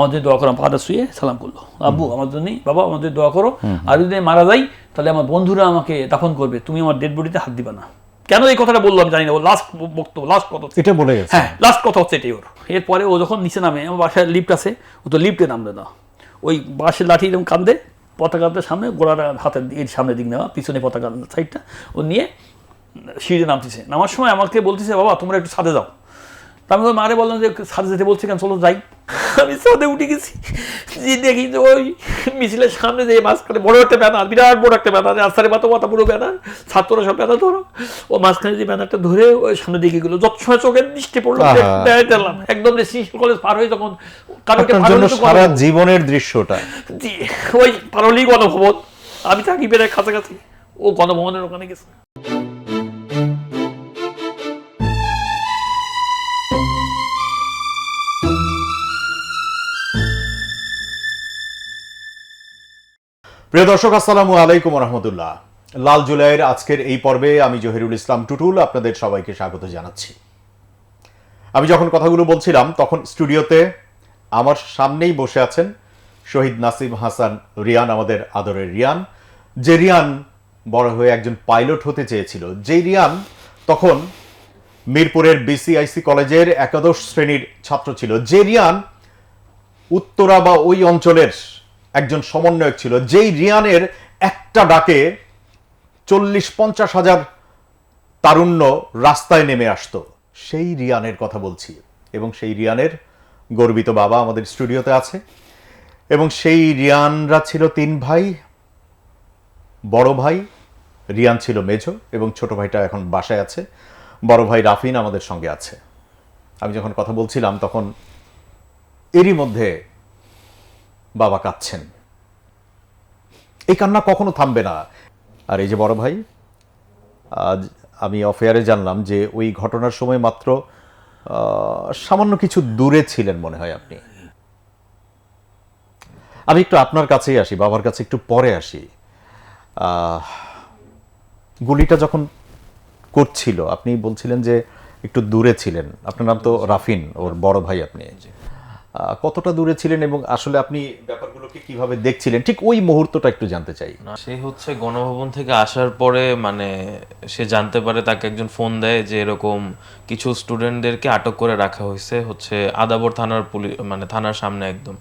আমাদের দোয়া করো, পাটা শুয়ে সালাম করলো, আব্বু আমার জন্যই, বাবা আমাদের দোয়া করো, আর যদি মারা যাই তাহলে আমার বন্ধুরা আমাকে দাফন করবে, তুমি আমার ডেড বডিতে হাত দিবা না। কেন এই কথাটা বললো আমি জানি না, ও লাস্ট বক্তব্য, লাস্ট কথা এটা বলে গেছে। হ্যাঁ, লাস্ট কথা হচ্ছে এটাই ওর। এরপরে ও যখন নিচে নামে, আমার বাসায় লিফট আছে, ও তো লিফটে নামবে না, ওই বাঁশের লাঠি এরকম কান্দে, পতাকার সামনে গোড়াটা হাতের এর সামনের দিক নেওয়া, পিছনে পতাকার সাইডটা ও নিয়ে সিঁড়ে নামতেছে। নামার সময় আমাকে বলতেছে, বাবা তোমরা একটু ছাদে যাও। তা আমি ওই মারে বললাম যে ছাদে যেতে বলছি কেন, চলো যাই। আমি ছাদে উঠে গেছি, যে দেখি যে ওই মিছিলের সামনে যে মাঝখানে বড় একটা ব্যানার, বিরাট বড় একটা ব্যানার, রাস্তার মাথা পুরো ব্যানার, ছাত্ররা সব ব্যানার ধরো, ও মাঝখানে যে ব্যানারটা ধরে ওই সামনে দিকে গেলো, যৎসময় চোখের দৃষ্টি পড়লো, একদম সিএসি কলেজ পার হয়ে যখন সারা জীবনের দৃশ্যটা, ওই পারলি গণভবন, আমি থাকি বেড়ে কাছাকাছি, ও গণভবনের ওখানে গেছে। প্রিয় দর্শক, আসসালামু আলাইকুম রহমতুল্লাহ। লাল জুলাইয়ের আজকের এই পর্বে আমি জহিরুল ইসলাম টুটুল আপনাদের সবাইকে স্বাগত জানাচ্ছি। আমি যখন কথাগুলো বলছিলাম তখন স্টুডিওতে আমার সামনেই বসে আছেন শহীদ নাসিম হাসান রিয়ান, আমাদের আদরের রিয়ান, যে রিয়ান বড় হয়ে একজন পাইলট হতে চেয়েছিল, যে রিয়ান তখন মিরপুরের বিসিআইসি কলেজের একাদশ শ্রেণীর ছাত্র ছিল, যে রিয়ান উত্তরা বা ওই অঞ্চলের একজন সমন্বয়ক ছিল, যেই রিয়ানের একটা ডাকে 40-50 হাজার তারুণ্য রাস্তায় নেমে আসতো, সেই রিয়ানের কথা বলছি। এবং সেই রিয়ানের গর্বিত বাবা আমাদের স্টুডিওতে আছে, এবং সেই রিয়ানরা ছিল 3 ভাই। বড় ভাই রিয়ান ছিল মেজো, এবং ছোট ভাইটা এখন বাসায় আছে। বড় ভাই রাফিন আমাদের সঙ্গে আছে। আমি যখন কথা বলছিলাম তখন এরই মধ্যে বাবা কাঁদছেন। এই কান্না কখনো থামবে না। আর এই যে বড় ভাই, আজ আমি অফেয়ারে জানলাম যে ওই ঘটনার সময় মাত্র সামান্য কিছু দূরে ছিলেন মনে হয় আপনি। আমি একটু আপনার কাছেই আসি, বাবার কাছে একটু পরে আসি। গুলিটা যখন করছিল আপনি বলছিলেন যে একটু দূরে ছিলেন, আপনার নাম তো রাফিন, ওর বড় ভাই আপনি। কতটা দূরে ছিলেন এবং আসলে আপনি ব্যাপারগুলোকে কিভাবে দেখছিলেন, ঠিক ওই মুহূর্তটা একটু জানতে চাই। সে হচ্ছে গণভবন থেকে আসার পরে মানে সে জানতে পারে, তাকে একজন ফোন দেয় যে এরকম কিছু স্টুডেন্টদেরকে আটক করে রাখা হয়েছে হচ্ছে আদাবর থানার পুলিশ, মানে থানার সামনে একদম,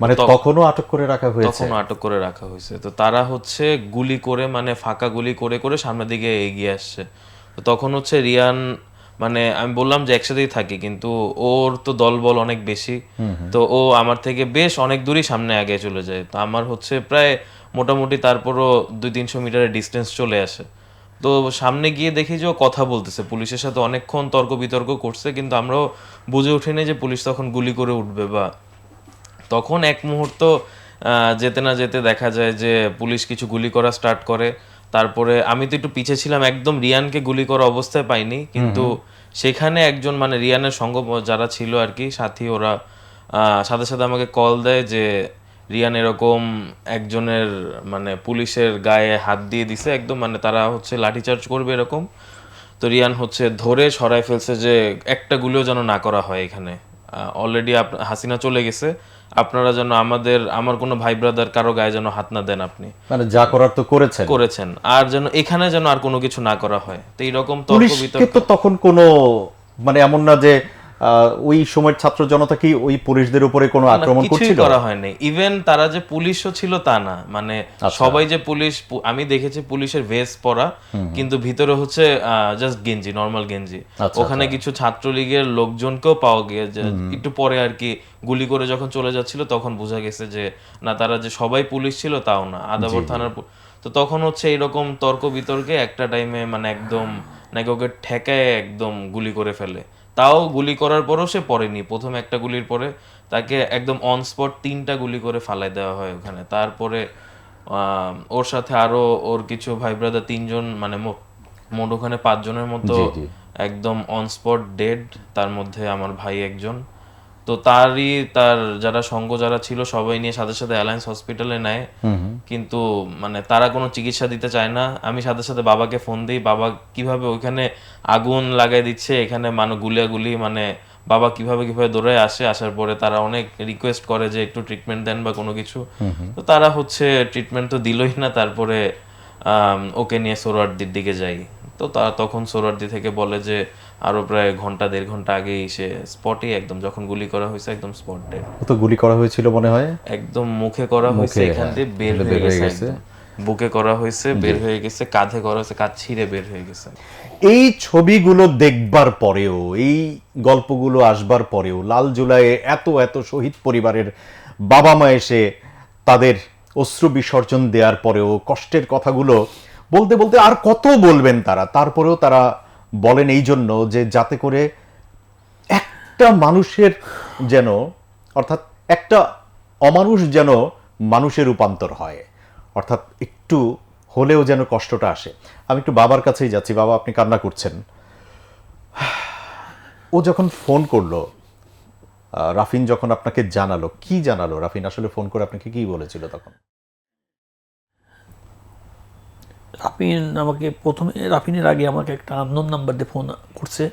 মানে তখনও আটক করে রাখা হয়েছে? তখনও আটক করে রাখা হয়েছে। তো তারা হচ্ছে গুলি করে, মানে ফাঁকা গুলি করে করে সামনের দিকে এগিয়ে আসছে। তো তখন হচ্ছে রিয়ান, মানে আমি বললাম যে একসাথেই থাকি, কিন্তু ওর তো দলবল অনেক বেশি, তো ও আমার থেকে বেশ অনেক দূরই সামনে আগে চলে যায়। তো আমার হচ্ছে প্রায় মোটামুটি তারপরও 200-300 মিটারের ডিস্টেন্স চলে আসে। তো সামনে গিয়ে দেখি যে ও কথা বলতেছে, পুলিশের সাথে অনেকক্ষণ তর্ক বিতর্ক করছে, কিন্তু আমরাও বুঝে উঠিনি যে পুলিশ তখন গুলি করে উঠবে। বা তখন এক মুহূর্ত যেতে না যেতে দেখা যায় যে পুলিশ কিছু গুলি করা স্টার্ট করে। তারপরে আমি তো একটু পিছিয়ে ছিলাম, একদম রিয়ানকে গুলি করা অবস্থায় পাইনি, কিন্তু সেখানে একজন মানে রিয়ানের সঙ্গ যারা ছিল আর কি সাথী, ওরা সাথে সাথে আমাকে কল দেয় যে রিয়ান এরকম একজনের মানে পুলিশের গায়ে হাত দিয়ে দিছে একদম, মানে তারা হচ্ছে লাঠিচার্জ করবে এরকম। তো রিয়ান হচ্ছে ধরে সরাই ফেলছে যে একটা গুলিও যেন না করা হয় এখানে, অলরেডি হাসিনা চলে গেছে, আপনারা যেন আমার কোনো ভাই ব্রাদার কারো গায়ে যেন হাত না দেন, আপনি মানে যা করার তো করেছেন, আর যেন এখানে যেন আর কোনো কিছু না করা হয়। তো এইরকম তর্ক বিতর্ক। তো তখন কোনো মানে এমন না যে ওই সময়ের ছাত্র জনতা কি ওই পুলিশদের উপরে কোনো আক্রমণ করছিল? করা হয়নি, ইভেন তারা যে পুলিশও ছিল তা না, মানে সবাই যে পুলিশ, আমি দেখেছি পুলিশের ভেস্ট পরা, কিন্তু ভিতরে হচ্ছে জাস্ট গেঞ্জি, নরমাল গেঞ্জি। ওখানে কিছু ছাত্রলীগের লোকজনকেও পাওয়া গিয়েছে একটু পরে আর কি, গুলি করে যখন চলে যাচ্ছিল তখন বোঝা গেছে যে না, তারা যে সবাই পুলিশ ছিল তাও না, আদাবর থানার। তো তখন হচ্ছে এরকম তর্ক বিতর্কে একটা টাইমে মানে একদম নাকি ওকে ঠেকায় একদম গুলি করে ফেলে। তাও গুলি করার পরও সে পড়েনি, প্রথম একটা গুলির পরে তাকে একদম অন স্পট 3টা গুলি করে ফালাই দেওয়া হয় ওখানে। তারপরে ওর সাথে আরো ওর কিছু ভাই ব্রাদার 3জন, মানে মোট ওখানে 5 জনের মতো একদম অন স্পট ডেড, তার মধ্যে আমার ভাই একজন। তো তার যারা সঙ্গ যারা ছিল সবাই নিয়ে সাথে সাথে অ্যালায়েন্স হসপিটালে নেয়, কিন্তু মানে তারা কোনো চিকিৎসা দিতে চায় না। আমি সাথে সাথে বাবাকে ফোন দিই, বাবা কিভাবে ওইখানে আগুন লাগাই দিচ্ছে, এখানে গুলিয়াগুলি মানে বাবা কিভাবে কিভাবে দৌড়ায় আসে, আসার পরে তারা অনেক রিকোয়েস্ট করে যে একটু ট্রিটমেন্ট দেন বা কোনো কিছু। তো তারা হচ্ছে ট্রিটমেন্ট তো দিলই না, তারপরে ওকে নিয়ে সোহরাওয়ার্দীর দিকে যাই। তো তখন সোহরাওয়ার্দী থেকে বলে যে আরো প্রায় ঘন্টা 1.5 ঘন্টা আগেই সে স্পটে একদম, যখন গুলি করা হয়েছে একদম স্পট ডেড। তো গুলি করা হয়েছিল মনে হয় একদম মুখে করা হয়েছে, এখান দিয়ে বের হয়ে গেছে, একদম বুকে করা হয়েছে, বের হয়ে গেছে, কাঁধে করা হয়েছে, কাঁধ ছিঁড়ে বের হয়ে গেছে। এই ছবিগুলো দেখবার পরেও, এই গল্পগুলো আসবার পরেও লাল জুলাইয়ে এত এত শহীদ পরিবারের বাবা মা এসে তাদের অশ্রু বিসর্জন দেওয়ার পরেও কষ্টের কথাগুলো বলতে বলতে আর কত বলবেন তারা, তারপরেও তারা বলেন এই জন্য যে যাতে করে একটা মানুষের যেন, অর্থাৎ একটা অমানুষ যেন মানুষের রূপান্তর হয়, অর্থাৎ একটু হলেও যেন কষ্টটা আসে। আমি একটু বাবার কাছেই যাচ্ছি। বাবা, আপনি কান্না করছেন। ও যখন ফোন করলো, রাফিন যখন আপনাকে জানালো, কি জানালো রাফিন? আসলে ফোন করে আপনাকে কি বলেছিল তখন? রাফিন আমাকে প্রথমে, রাফিনের আগে আমাকে একটা আননোন নাম্বার দিয়ে ফোন করছে।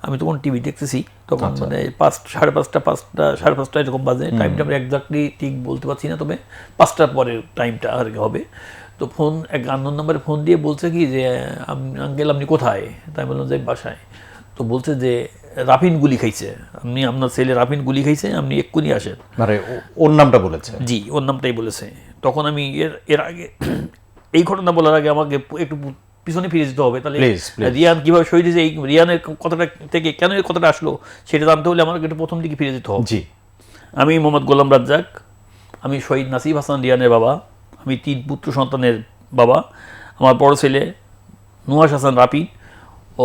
আমি তখন টিভি দেখতেছি, তখন মানে 5:30 এরকম বাজে। টাইমটা আমি একজাক্টলি ঠিক বলতে পারছি না, তবে 5টার পরের টাইমটা আর কি হবে। তো ফোন এক আননোন নাম্বারে ফোন দিয়ে বলছে কি যে আঙ্কেল আপনি কোথায়? তাই বললাম যে বাসায়। তো বলছে যে রাফিন গুলি খাইছে, আপনার ছেলে রাফিন গুলি খাইছে, আপনি এক্ষুনি আসেন। মানে ওর নামটা বলেছে? জি, ওর নামটাই বলেছে। তখন আমি এর আগে এই ঘটনা বলার আগে আমাকে একটু পিছনে ফিরে যেতে হবে, তাহলে রিয়ান কিভাবে শহীদ হয়েছে, এই রিয়ানের কথাটা থেকে কেন এই কথাটা আসলো সেটা জানতে হলে আমাকে একটু প্রথম দিকে ফিরে যেতে হবে। জি। আমি মোহাম্মদ গোলাম রাজ্জাক, আমি শহীদ নাসিব হাসান রিয়ানের বাবা। আমি 3 পুত্র সন্তানের বাবা। আমার বড় ছেলে নুহাস হাসান রাফিন,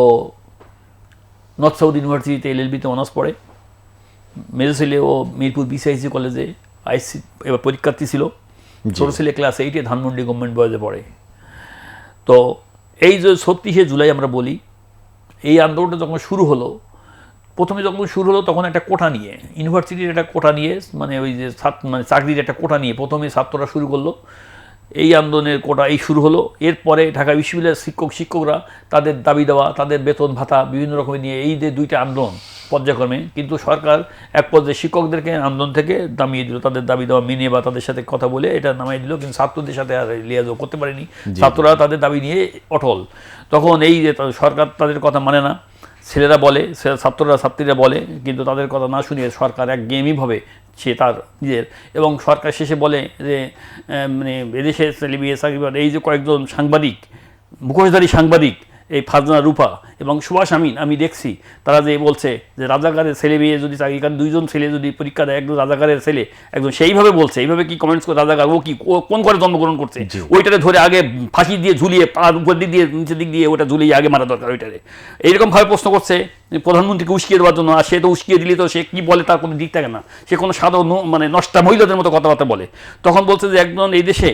ও নর্থ সাউথ ইউনিভার্সিটিতে LLB-তে অনার্স পড়ে। মেজো ছেলে ও মিরপুর BCIC কলেজে আইসি এবার পরীক্ষার্থী ছিল। ছোট ছেলে ক্লাস 8-এ ধানমন্ডি গভর্নমেন্ট বয়েজে পড়ে। তো এই যে 36শে জুলাই আমরা বলি, এই আন্দোলনটা যখন শুরু হলো, প্রথমে যখন শুরু হলো তখন একটা কোটা নিয়ে, ইউনিভার্সিটির একটা কোটা নিয়ে, মানে ওই যে মানে চাকরির একটা কোটা নিয়ে প্রথমে ছাত্ররা শুরু করলো। এই আন্দোলনের কোটা এই শুরু হলো। এরপরে ঢাকা বিশ্ববিদ্যালয়ের শিক্ষকরা তাদের দাবি দেওয়া, তাদের বেতন ভাতা বিভিন্ন রকমের নিয়ে, এই যে 2টা আন্দোলন পর্যায়ক্রমে, কিন্তু সরকার এক পর্যায়ে শিক্ষকদেরকে আন্দোলন থেকে নামিয়ে দিল, তাদের দাবি দেওয়া মেনে বা তাদের সাথে কথা বলে এটা নামিয়ে দিল, কিন্তু ছাত্রদের সাথে আর লিয়াজও করতে পারেনি। ছাত্ররা তাদের দাবি নিয়ে অটল। তখন এই যে সরকার তাদের কথা মানে না, ছেলেরা বলে, ছাত্রীরা বলে, কিন্তু তাদের কথা না শুনিয়ে সরকার একঘেয়েমিভাবে সে তার নিজের, এবং সরকার শেষে বলে যে মানে এদেশে এই যে কয়েকজন সাংবাদিক, মুখোশধারী সাংবাদিক, এই ফারজানা রূপা এবং সুভাষ আমিন, আমি দেখছি তারা যে বলছে যে রাজাকারের ছেলে মেয়ে যদি চাকরি, কারণ 2জন ছেলে যদি পরীক্ষা দেয়, একজন রাজাকারের ছেলে, একজন সেইভাবে বলছে, এইভাবে কি কমেন্টস করে রাজাকার, ও কি কোন ঘরে জন্মগ্রহণ করছে, ওইটারে ধরে আগে ফাঁসি দিয়ে ঝুলিয়ে, পার উপর দিক দিয়ে নিচের দিক দিয়ে ওটা ঝুলিয়ে আগে মারা দরকার ওইটারে, এইরকমভাবে প্রশ্ন করছে প্রধানমন্ত্রীকে উস্কিয়ে দেওয়ার জন্য। আর সে তো উস্কিয়ে দিলে তো সে কি বলে তার কোনো দিক থাকে না, সে কোনো সাধারণ মানে নষ্টা মহিলাদের মতো কথাবার্তা বলে। তখন বলছে যে একজন এই দেশে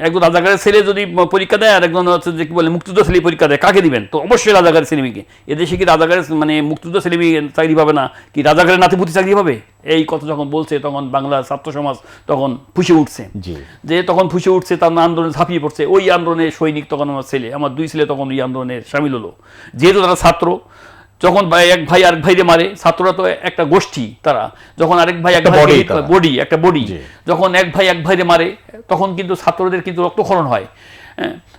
একজন রাজাকারের ছেলে যদি পরীক্ষা দেয় আর একজন হচ্ছে যে কি বলে মুক্তিযুদ্ধ ছেলে পরীক্ষা দেয়, কাকে দিবেন? তো অবশ্যই রাজাকারের ছেলেমেয়েকে। এদেশে কি রাজাকারের মানে মুক্তিযুদ্ধ ছেলেমেয়ে চাকরি পাবে না, কি রাজাকারের নাতিপুতি চাকরি পাবে? এই কথা যখন বলছে তখন বাংলার ছাত্র সমাজ তখন ফুঁসে উঠছে, যে তখন ফুঁসে উঠছে, তার আন্দোলনে ঝাঁপিয়ে পড়ছে। ওই আন্দোলনের সৈনিক তখন আমার ছেলে, আমার 2 ছেলে তখন ওই আন্দোলনে সামিল হলো। যেহেতু তারা ছাত্র, যখন এক ভাই আরেক ভাইরে মারে, ছাত্ররা তো একটা গোষ্ঠী, তারা যখন আরেক ভাই এক ভাই একটা বডি, যখন এক ভাই এক ভাইরে মারে তখন কিন্তু ছাত্রদের কিন্তু রক্তক্ষরণ হয়।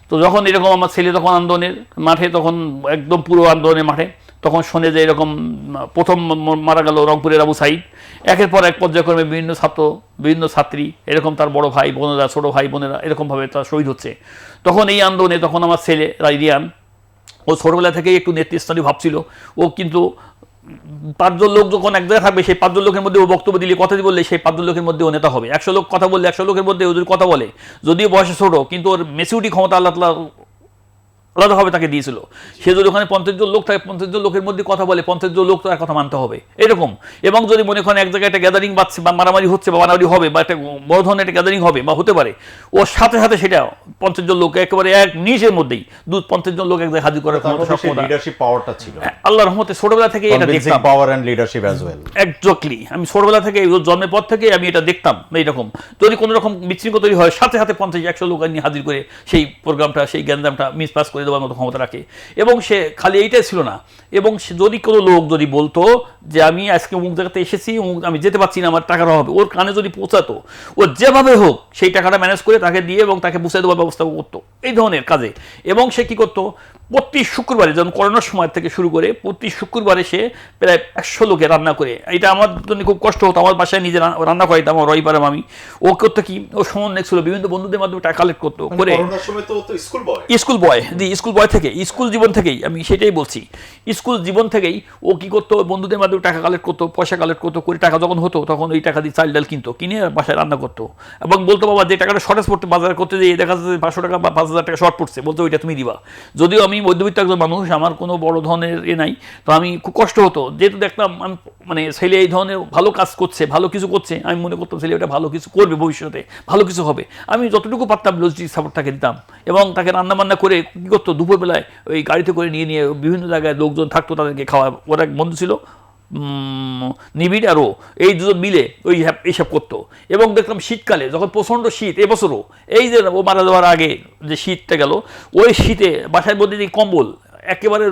তো যখন এরকম আমার ছেলে তখন আন্দোলনের মাঠে, তখন একদম পুরো আন্দোলনের মাঠে, তখন শোনে যে এরকম প্রথম মারা গেল রংপুরের আবু সাইদ। একের পর এক পর্যায়ক্রমে বিভিন্ন ছাত্র, বিভিন্ন ছাত্রী, এরকম তার বড় ভাই বোনেরা, ছোট ভাই বোনেরা এরকমভাবে তার শহীদ হচ্ছে। তখন এই আন্দোলনে তখন আমার ছেলে রিয়ান, ও ছোটবেলা থেকেই একটু নেতৃস্থানীয় ভাবছিল। ও কিন্তু 5 জন লোক যখন এক জায়গায় থাকবে, সেই 5 জন লোকের মধ্যে ও বক্তব্য দিলে, কথা বললে, সেই 5 জন লোকের মধ্যে ও নেতা হবে। 100 লোক কথা বললে 100 লোকের মধ্যে ও যদি কথা বলে, যদিও বয়সে ছোট, কিন্তু ওর মেচুরিটি ক্ষমতা আল্লাহ তাআলা আলাদাভাবে তাকে দিয়েছিল। সে যদি ওখানে 50 জন লোক থাকে, 50 জন লোকের মধ্যে কথা বলে, 50 জন লোক তার কথা মানতে হবে, এরকম। এবং যদি মনে করেন এক জায়গায় একটা গ্যাদারিং বাড়ছে বা মারামারি হচ্ছে বা মারামারি হবে বা একটা বড় ধরনের একটা গ্যাদারিং হবে বা হতে পারে, ওর সাথে সাথে সেটা 50 জন লোক একেবারে এক নিচের মধ্যেই 50 জন লোক এক জায়গায় হাজির করার ক্ষমতা, সক্ষমতা, লিডারশিপ পাওয়ারটা ছিল। আল্লাহর রহমতে ছোটবেলা থেকে এটা দেখতাম। Power and leadership as well. Exactly, আমি ছোটবেলা থেকে, জন্মের পর থেকে আমি এটা দেখতাম এইরকম। যদি কোনো রকম বিশৃঙ্খলা তৈরি হয়, সাথে সাথে 50-100 লোক নিয়ে হাজির করে সেই প্রোগ্রামটা, সেই গ্যান্দামটা মিসপাস করে দেওয়ার মতো ক্ষমতা রাখে। এবং সে খালি এইটাই ছিল না, এবং সে যদি কোনো লোক যদি বলতো যে আমি আজকে অমুক জায়গাতে এসেছি, আমি যেতে পারছি না, আমার টাকার অভাবে, ওর কানে যদি পৌঁছাতো, ও যেভাবে হোক সেই টাকাটা ম্যানেজ করে তাকে দিয়ে এবং তাকে পৌঁছে দেওয়ার ব্যবস্থা করতো এই ধরনের কাজে। এবং সে কী করতো, প্রতি শুক্রবারে, যেমন করোনার সময় থেকে শুরু করে প্রতি শুক্রবারে সে প্রায় 100 লোকে রান্না করে, এটা আমার জন্য খুব কষ্ট হতো, আমার বাসায় নিজে রান্না করাইতাম, আমার রবিবারে আমি। ও করতো কি, ও সমন্বয় ছিল, বিভিন্ন বন্ধুদের মাধ্যমে টাকা কালেক্ট করতো করে, স্কুল বয় স্কুল বয় থেকে, স্কুল জীবন থেকেই, আমি সেটাই বলছি, স্কুল জীবন থেকেই ও কী করতো, বন্ধুদের মাধ্যমে টাকা কালেক্ট করতো, পয়সা কালেক্ট করতো করে, টাকা যখন হতো তখন ওই টাকা দিয়ে চাল ডাল কিনতো, কিনে বাসায় রান্না করতো। এবং বলতো বাবা যে টাকাটা শর্টেজ পড়তে বাজার করতে যেয়ে দেখা যাচ্ছে 500 টাকা বা 5000 টাকা শর্ট পড়ছে, বলতো ওইটা তুমি দিবা। যদিও আমি মধ্যবিত্ত একজন মানুষ, আমার কোনো বড় ধরনের নাই, তো আমি খুব কষ্ট হতো, যেহেতু দেখতাম আমি মানে ছেলে এই ধরনের ভালো কাজ করছে, ভালো কিছু করছে, আমি মনে করতাম ছেলে ওটা ভালো কিছু করবে, ভবিষ্যতে ভালো কিছু হবে। আমি যতটুকু পারতাম লজিস্টিক সাপোর্ট তাকে দিতাম, এবং তাকে রান্নাবান্না করে কী করতো, দুপুরবেলায় ওই গাড়িতে করে নিয়ে নিয়ে বিভিন্ন জায়গায় লোকজন থাকতো, তাদেরকে খাওয়া। ওর এক বন্ধু ছিল নিবিড়, আরও এই দুজন মিলে ওই এইসব করতো। এবং দেখলাম শীতকালে যখন প্রচণ্ড শীত, এবছরও এই যে ও মারা যাওয়ার আগে যে শীতটা গেল, ওই শীতে বাসায় মধ্যে যে কম্বল একেবারে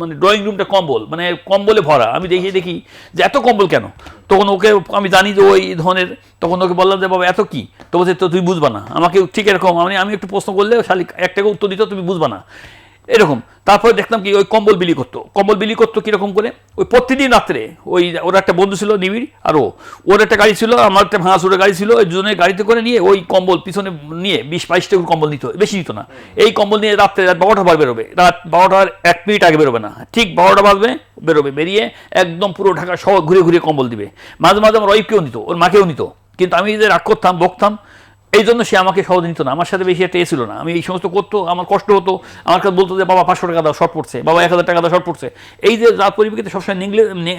মানে ড্রয়িং রুমটা কম্বল, মানে কম্বলে ভরা। আমি দেখি যে এত কম্বল কেন, তখন ওকে আমি জানি যে ওই ধরনের, তখন ওকে বললাম যে বাবা এত কি, তো বলছে তো তুই বুঝবা না, আমাকে ঠিক এরকম আমি একটু প্রশ্ন করলে শালি একটাকে উত্তর দিত, তুমি বুঝবা না এরকম। তারপরে দেখলাম কি, ওই কম্বল বিলি করতো কীরকম করে, ওই প্রতিদিন রাত্রে ওই ওর একটা বন্ধু ছিল নিবিড়, আর ওর একটা গাড়ি ছিল, আমার একটা ভাঙাচুরের গাড়ি ছিল, ওই দুজনের গাড়িতে করে নিয়ে ওই কম্বল পিছনে নিয়ে 20-22 টাকা কম্বল নিত, বেশি নিত না। এই কম্বল নিয়ে রাত 12টা বার বেরোবে, রাত 12টার 1 মিনিট আগে বেরোবে না, ঠিক 12টা বাজবে বেরোবে, বেরিয়ে একদম পুরো ঢাকা শহর ঘুরে ঘুরে কম্বল দিবে। মাঝে মাঝে আমার ওয়াইফকেও নিত, ওর মাকেও নিত, কিন্তু আমি যে রাগ করতাম, বকতাম, এই জন্য সে আমাকে সহজে নিত না, আমার সাথে বেশি একটা ছিল না। আমি এই সমস্ত করতো, আমার কষ্ট হতো, আমার কাছে বলতো যে বাবা 500 টাকা দাও শর্ট পড়ছে, বাবা 1000 টাকা দাও শর্ট পড়ছে। এই যে রাত পরিপ্রেক্ষিতে সবসময়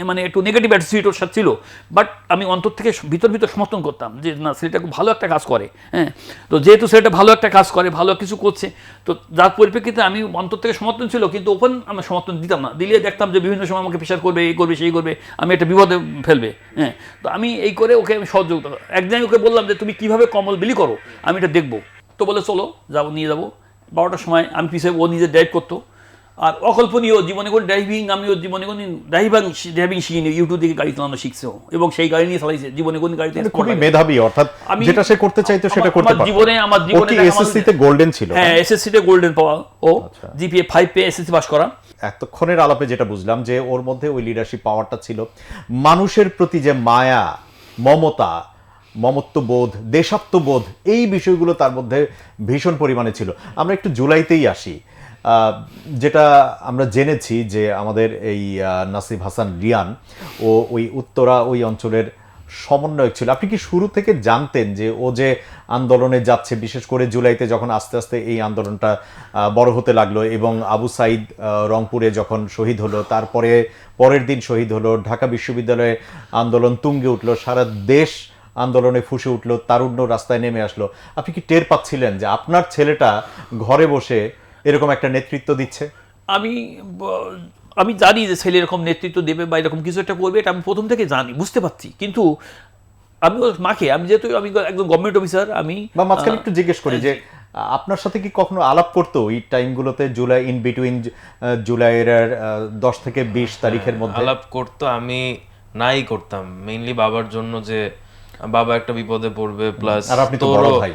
মানে একটু নেগেটিভ অ্যাটিটিউড ওর সাথে ছিল, বাট আমি অন্তর থেকে ভিতর সমর্থন করতাম যে না, ছেলেটা খুব ভালো একটা কাজ করে। হ্যাঁ, তো যেহেতু ছেলেটা ভালো একটা কাজ করে, ভালো কিছু করছে, তো যার পরিপ্রেক্ষিতে আমি অন্তর থেকে সমর্থন ছিল, কিন্তু ওপেন আমি সমর্থন দিতাম না, দিলে দেখতাম যে বিভিন্ন সময় আমাকে প্রেশার করবে, এই করবে সেই করবে, আমি একটা বিপদে ফেলবে। হ্যাঁ, তো আমি এই করে ওকে আমি সহযোগিতা, একদিন ওকে বললাম যে তুমি কীভাবে কম্বল বিলি করো, আমি এটা দেখবো। তো বলে চলো যাবো, নিয়ে যাবো। 12টার সময় আমি পিছিয়ে, ও নিজে ড্রাইভ করতো, আর অকল্পনীয় জীবনে কোনো ড্রাইভিং, আমি ওর জীবনে কোনো ড্রাইভিং শিখিনি, ইউটিউব থেকে গাড়ি চালানো শিখছেও, এবং সেই গাড়ি নিয়ে চালাইছে, জীবনে কোনো গাড়িতে খুবই মেধাবী, অর্থাৎ যেটা সে করতে চাইতো সেটা করতে পারতো। আমার জীবনে এসএসসি তে গোল্ডেন ছিল। হ্যাঁ, এসএসসি তে গোল্ডেন পাওয়া, ও জিপিএ 5 পেয়ে এসএসসি পাস করা। এতক্ষণের আলাপে যেটা বুঝলাম যে ওর মধ্যে ওই লিডারশিপ পাওয়ারটা ছিল, মানুষের প্রতি যে মায়া, মমতা, মমত্ববোধ, দেশাত্মবোধ, এই বিষয়গুলো তার মধ্যে ভীষণ পরিমাণে ছিল। আমরা একটু জুলাইতেই আসি, যেটা আমরা জেনেছি যে আমাদের এই নাসিব হাসান রিয়ান ও ওই উত্তরা ওই অঞ্চলের সমন্বয়ক ছিল। আপনি কি শুরু থেকে জানতেন যে ও যে আন্দোলনে যাচ্ছে, বিশেষ করে জুলাইতে যখন আস্তে আস্তে এই আন্দোলনটা বড় হতে লাগলো, এবং আবু সাইদ রংপুরে যখন শহীদ হলো, তারপরে পরের দিন শহীদ হলো, ঢাকা বিশ্ববিদ্যালয়ে আন্দোলন তুঙ্গে উঠলো, সারা দেশ আন্দোলনে ফুসে উঠলো, তারুণ্য রাস্তায় নেমে আসলো, আপনি কি টের পাচ্ছিলেন যে আপনার ছেলেটা ঘরে বসে এরকম একটা নেতৃত্ব দিচ্ছে? আমি জানি যে ছেলে এরকম নেতৃত্ব দেবে বা এরকম কিছু একটা করবে, এটা আমি প্রথম থেকে জানি, বুঝতে পারছি, কিন্তু আমি ওর মাকে, আমি যেহেতু আমি একজন গভর্নমেন্ট অফিসার, আমি মাঝখানে একটু জিজ্ঞেস করি যে আপনার সাথে কি কখনো আলাপ করতো এই টাইমগুলোতে, জুলাই ইন বিটুইন জুলাইয়ের 10 থেকে 20 তারিখের মধ্যে? আলাপ করতো, আমি নাই করতাম মেইনলি বাবার জন্য, যে বাবা একটা বিপদে পড়বে, প্লাস আর আপনি তো বড় ভাই,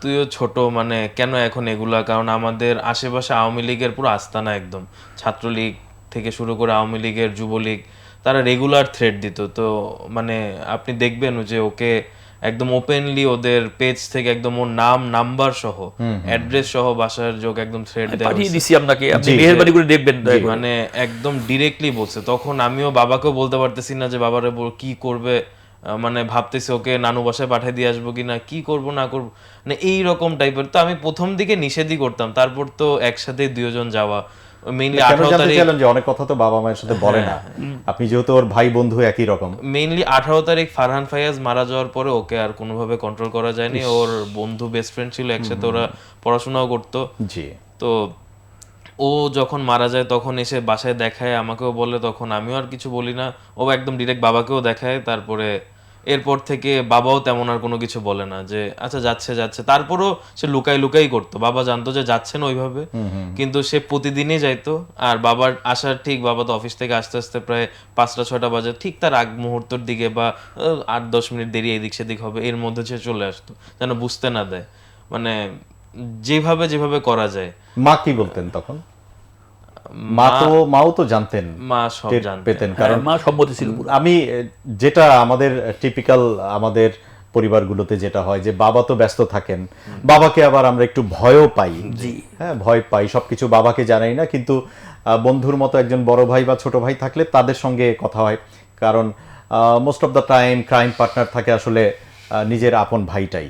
তুইও ছোট, মানে কেন এখন এগুলা, কারণ আমাদের আশেপাশে আওয়ামী লীগের পুরো আস্তানা, একদম ছাত্রলীগ থেকে শুরু করে আওয়ামী লীগের, যুবলীগ, তারা রেগুলার থ্রেট দিত। তো মানে আপনি দেখবেন যে ওকে একদম ওপেনলি ওদের পেজ থেকে একদম ওর নাম, নাম্বার সহ, অ্যাড্রেস সহ, বাসার যোগ একদম থ্রেট দেওয়া, পাঠিয়ে দিছি আপনাকে, আপনি মেহেরবানি করে দেখবেন, মানে একদম ডিরেক্টলি বলছে। তখন আমিও বাবাকেও বলতে পারতেছি না যে বাবারে কি করবে, মানে ভাবতেছি ওকে নানু বাসায় পাঠিয়ে দিয়ে আসবো কিনা, কি করব না করবো, মানে এইরকম টাইপের। তো আমি প্রথম দিকে নিষেধই করতাম, তারপর তো একসাথে দুজন যাওয়া, মেইনলি 18 তারিখ, অনেক কথা তো বাবা মায়ের সাথে বলে না, আপনি যেহেতু ওর ভাই বন্ধু একই রকম। মেইনলি 18 তারিখ ফারহান ফায়াজ মারা যাওয়ার পরে ওকে আর কোনোভাবে কন্ট্রোল করা যায়নি। ওর বন্ধু বেস্ট ফ্রেন্ড ছিল, একসাথে ওরা পড়াশোনাও করতো। জি। তো ও যখন মারা যায় তখন এসে বাসায় দেখায়, আমাকেও বলে, তখন আমিও আর কিছু বলি না, ও একদম ডিরেক্ট বাবাকেও দেখায়, তারপরে এরপর থেকে বাবাও তেমন আর কোনো কিছু বলে না, যে আচ্ছা যাচ্ছে যাচ্ছে। তারপরও সে লুকাই লুকাই করতো, বাবা জানতো যে যাচ্ছে না ওইভাবে, কিন্তু সে প্রতিদিনই যাইতো। আর বাবার আসার ঠিক, বাবা তো অফিস থেকে আস্তে আস্তে প্রায় 5টা-6টা বাজে, ঠিক তার আগ মুহূর্তের দিকে বা 8-10 মিনিট দেরি এদিক সেদিক হবে, এর মধ্যে সে চলে আসতো, যেন বুঝতে না দেয়, মানে যেভাবে যেভাবে করা যায়। মা কি বলতেন তখন? মাও তো জানতেন, মা সব টের জানতেন। পেতেন, কারণ মা সম্মতি ছিল পুরো। আমি যেটা আমাদের টিপিক্যাল আমাদের পরিবারগুলোতে যেটা হয় যে বাবা তো ব্যস্ত থাকেন, বাবাকে আবার আমরা একটু ভয়ও পাই, হ্যাঁ ভয় পাই, সবকিছু বাবাকে জানাই না, কিন্তু বন্ধুর মতো একজন বড় ভাই বা ছোট ভাই থাকলে তাদের সঙ্গে কথা হয়, কারণ most of the time crime partner থাকে আসলে নিজের আপন ভাইটাই।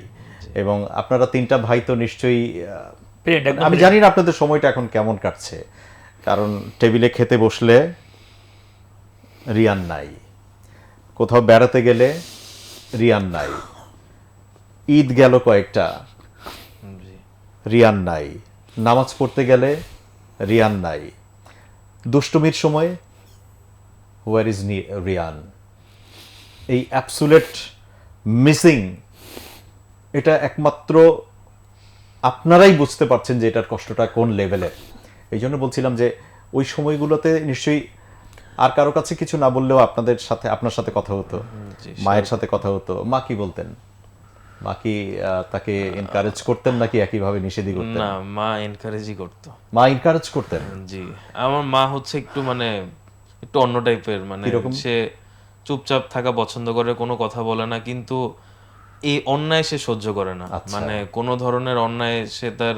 এবং আপনারা 3টা ভাই তো নিশ্চয়ই Parent একদম আমি জানি না আপনাদের সময়টা এখন কেমন কাটছে, কারণ টেবিলে খেতে বসলে রিয়ান নাই, কোথাও বেড়াতে গেলে রিয়ান নাই, ঈদ গেল কয়েকটা, রিয়ান নাই, নামাজ পড়তে গেলে রিয়ান নাই, দুষ্টুমির সময় হোয়ার ইজ রিয়ান। এই অ্যাবসুলেট মিসিং, এটা একমাত্র আপনারাই বুঝতে পারছেন যে এটার কষ্টটা কোন লেভেলের। এই জন্য বলছিলাম যে ওই সময়গুলোতে নিশ্চয়ই আর কারো কাছে কিছু না বললেও আপনার সাথে কথা হতো, মায়ের সাথে কথা হতো। মা কি বলতেন? মা কি তাকে এনকারেজ করতেন নাকি একইভাবে নিষেধই করতেন? না, মা এনকারেজই করতো। মা এনকারেজ করতেন? জি, আমার মা হচ্ছে একটু মানে একটু অন্য টাইপের, মানে সে চুপচাপ থাকা পছন্দ করে, কোনো কথা বলে না, কিন্তু এই অন্যায় সে সহ্য করে না। মানে কোনো ধরনের অন্যায় সে তার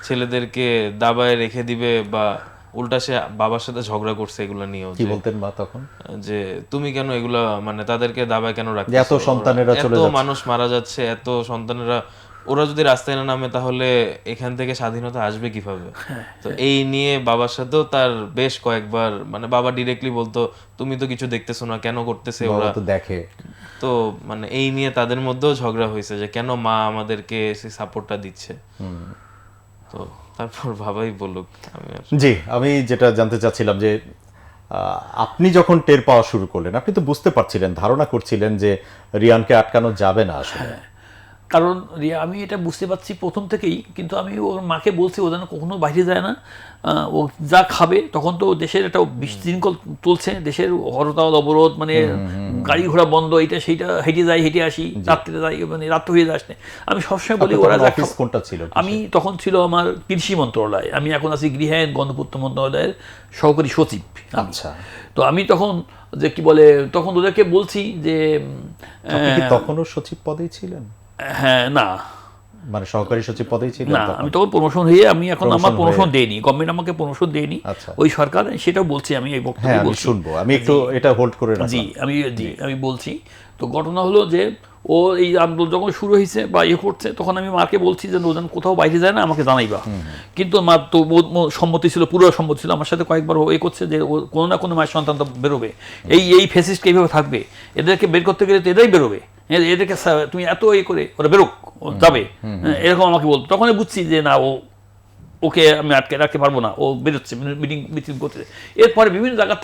ছেলেদেরকে দাবায় রেখে দিবে, বা উল্টা সে বাবার সাথে ঝগড়া করছে এগুলো নিয়েও। কি বলতেন মা তখন? যে তুমি কেন এগুলা, মানে তাদেরকে দাবায় কেন রাখছো, এত সন্তানেরা চলে এত যাচ্ছে, মানুষ মারা যাচ্ছে, এত সন্তানেরা, ওরা যদি রাস্তায় না নামে তাহলে এখান থেকে স্বাধীনতা আসবে কিভাবে? তো এই নিয়ে বাবার সাথেও তার বেশ কয়েকবার, মানে বাবা ডিরেক্টলি বলতো তুমি তো কিছু দেখতেছো না, কেন করতেছে ওরা, বাবা তো দেখে। তো মানে এই নিয়ে তাদের মধ্যেও ঝগড়া হয়েছে যে কেন মা আমাদেরকে সেই সাপোর্টটা দিচ্ছে। তো তারপর বাবাই বলুক। জি, আমি যেটা জানতে চাচ্ছিলাম যে আপনি যখন টের পাওয়া শুরু করলেন, আপনি তো বুঝতে পারছিলেন, ধারণা করছিলেন যে রিয়ানকে আটকানো যাবে না আসলে। কারণ আমি এটা বুঝতে পারছি প্রথম থেকেই, কিন্তু আমি ওর মাকে বলছি ও যেন কখনো বাইরে যায় না, ও যা খাবে, তখন তো দেশের একটা বিশৃঙ্খল চলছে, দেশের হরতাল অবরোধ, মানে গাড়ি ঘোড়া বন্ধ, এটা সেইটা, হেঁটে যাই হেঁটে আসি, রাত্রে যাই, মানে রাত্র হয়ে আসতে। আমি সবসময় বলি ওরা যা কোনটা ছিল? আমি তখন ছিল আমার কৃষি মন্ত্রণালয়, আমি এখন আছি গৃহায়ন গণপূর্ত মন্ত্রণালয়ের সহকারী সচিব। আচ্ছা, তো আমি তখন যে কি বলে, তখন ওদেরকে বলছি যে আপনি কি তখনও সচিব পদেই ছিলেন? হ্যাঁ, না মানে সহকারী সচিব পদেই ছিলেন না, তখন? আমি তখন প্রমোশন হয়ে, আমি এখন আমার প্রমোশন দেয়নি, গভর্নমেন্ট আমাকে প্রমোশন দেয়নি, আচ্ছা, ওই সরকার, সেটাও বলছি আমি এই বক্তব্যে হ্যাঁ আমি বলছি। শুনবো, আমি একটু এটা হোল্ড করে রাখলাম। আমি বলছি। তো ঘটনা হলো যে ও এই আন্দোলন যখন শুরু হয়েছে বা ইয়ে করছে, তখন আমি মাকে বলছি যে ওজন কোথাও বাইরে যায় না, আমাকে জানাইবা। কিন্তু মা তো সম্মতি ছিল, পুরো সম্মতি ছিল, আমার সাথে কয়েকবার এ করছে যে ও কোনো না কোনো মায়ের সন্তান তো বেরোবে, এই ফেসিস্ট এইভাবে থাকবে, এদেরকে বের করতে গেলে তো এরাই বেরোবে, এদেরকে তুমি এত করে ওরা বেরোক, যাবে, এরকম আমাকে বলতো। তখন বুঝছি যে না, ওকে আমি আটকে রাখতে পারবো না, ও বেরোচ্ছে, মিটিং করতেছে। এরপরে বিভিন্ন জায়গা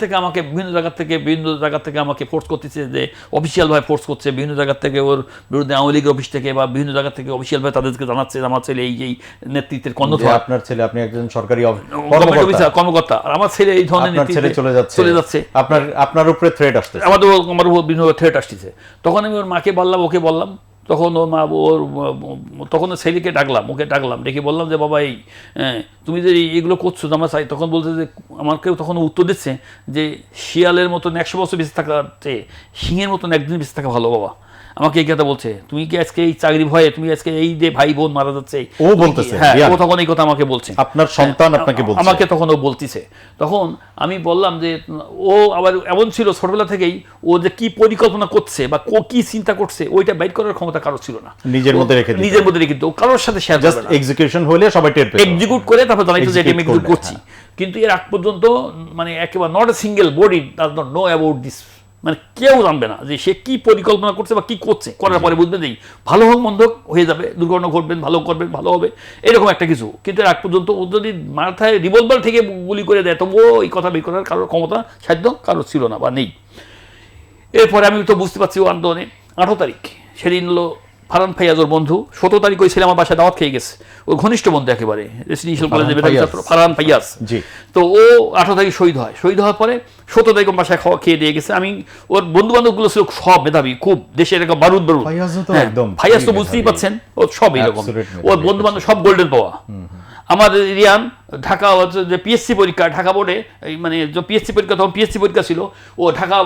থেকে আমাকে ফোর্স করতেছে, যে অফিসিয়ালভাবে ফোর্স করছে, বিভিন্ন জায়গা থেকে ওর বিরুদ্ধে আওয়ামী লীগের অফিস থেকে বা বিভিন্ন জায়গা থেকে অফিসিয়ালভাবে তাদেরকে জানাচ্ছে আমার ছেলে এই নেতৃত্বের কর্ণধার। আপনার ছেলে, আপনি একজন সরকারি কর্মকর্তা, আর আমার ছেলে এই ধরনের নেতৃত্বে চলে যাচ্ছে, আপনার উপরে থ্রেট আসছে, আমার উপর বিভিন্ন থ্রেট আসতেছে। তখন আমি ওর মাকে বললাম, ওকে বললাম, তখন ওর মা তখন ছেলেকে ওকে ডাকলাম, ডেকে বললাম যে বাবা, তুমি যে এইগুলো করছো আমরা চাই। তখন বলছে যে, আমাকেও তখন উত্তর দিচ্ছে যে শিয়ালের মতন 100 বছর বেঁচে থাকার চেয়ে সিংহের মতন একদিন বেঁচে থাকা ভালো বাবা। আমাকে এই কথা বলছে, তুমি কি আজকে এই চাকরি ভয়ে, তুমি আজকে এই যে ভাই বোন মারা যাচ্ছে, ও বলতেছে, হ্যাঁ ও তখন এই কথা আমাকে বলছে, আপনার সন্তান আপনাকে বলছে, আমাকে তখন ও বলতেছে। তখন আমি বললাম যে ও আবার এমন ছিল ছোটবেলা থেকেই, ও যে কি পরিকল্পনা করছে বা কি চিন্তা করছে, ওইটা বাইর করার ক্ষমতা কারো ছিল না, নিজের মধ্যে রেখে দিত, কারোর সাথে শেয়ার করবে না, এক্সিকিউশন হলে সবাই টের পেত, এক্সিকিউট করে তারপর জানাইতো যে এটা আমি এক্সিকিউট করছি। কিন্তু এর আগ পর্যন্ত মানে একেবারে not a single body does not know about this, মানে কেউ জানবে না যে সে কি পরিকল্পনা করছে বা কি করছে, করার পরে বুঝবে যে ভালো হোক মন্দ হয়ে যাবে, দুর্ঘটনা ঘটবেন, ভালো করবেন, ভালো হবে, এরকম একটা কিছু। কিন্তু আগ পর্যন্ত ও যদি মাথায় রিভলভার থেকে গুলি করে দেয়, তবুও এই কথা বের করার কারোর ক্ষমতা সাধ্য কারো ছিল না বা নেই। এরপরে আমি তো বুঝতে পারছি ও আন্দোলনে, 18 তারিখ সেদিন হলো ফারহান ফাইয়াজ ওর বন্ধু, 17 তারিখ ওই ছেলে আমার বাসায় দাওয়াত খেয়ে গেছে, ওর ঘনিষ্ঠ বন্ধু একেবারে রেসিডেন্সিয়াল কলেজে মেধাবী ছাত্র ফারহান ফাইয়াজ। জি। তো ও 18 তারিখ শহীদ হয়, শহীদ হওয়ার পরে 17 তারিখ আমার বাসায় খাওয়া খেয়ে দিয়ে গেছে। আমি ওর বন্ধু বান্ধবগুলো ছিল সব মেধাবী, খুব দেশের এরকম বারুদ। ফাইয়াজও তো হ্যাঁ, একদম ফাইয়াজ তো খুবই বুঝতেই মেধাবী। পাচ্ছেন ও সব এরকম, Absolute ওর মেধাবী বন্ধু বান্ধব সব গোল্ডেন পাওয়া। আমার রিয়ান ঢাকা যে পিএসসি পরীক্ষা, ঢাকা বোর্ডে মানে যে পিএসসি পরীক্ষা, তখন পিএসসি পরীক্ষা ছিল, ও ঢাকা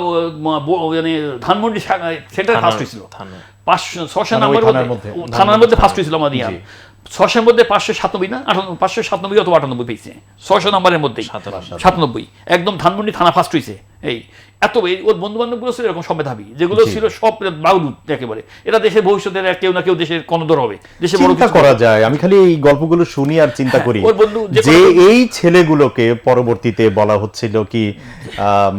মানে ধানমন্ডি সেন্টার ফার্স্ট হয়েছিল, 500-600 নাম্বার থানার মধ্যে ফার্স্ট হয়েছিল আমার রিয়ান। 600-এর মধ্যে 597 না 597 অথবা 98 পেয়েছে, 600 নাম্বারের মধ্যে 97, একদম ধানমন্ডি থানা ফার্স্ট হয়েছে। এই এত ওর বন্ধু বান্ধবগুলো ছিল এরকম সব মেধাবী, যেগুলো ছিল সব বাউদুদ একেবারে, এরা দেশের ভবিষ্যতের কেউ না কেউ দেশের কনদর হবে, দেশে বড় চিন্তা করা যায়। আমি খালি এই গল্পগুলো শুনি আর চিন্তা করি ওর বন্ধু যে এই ছেলেগুলোকে পরবর্তীতে বলা হচ্ছিল কি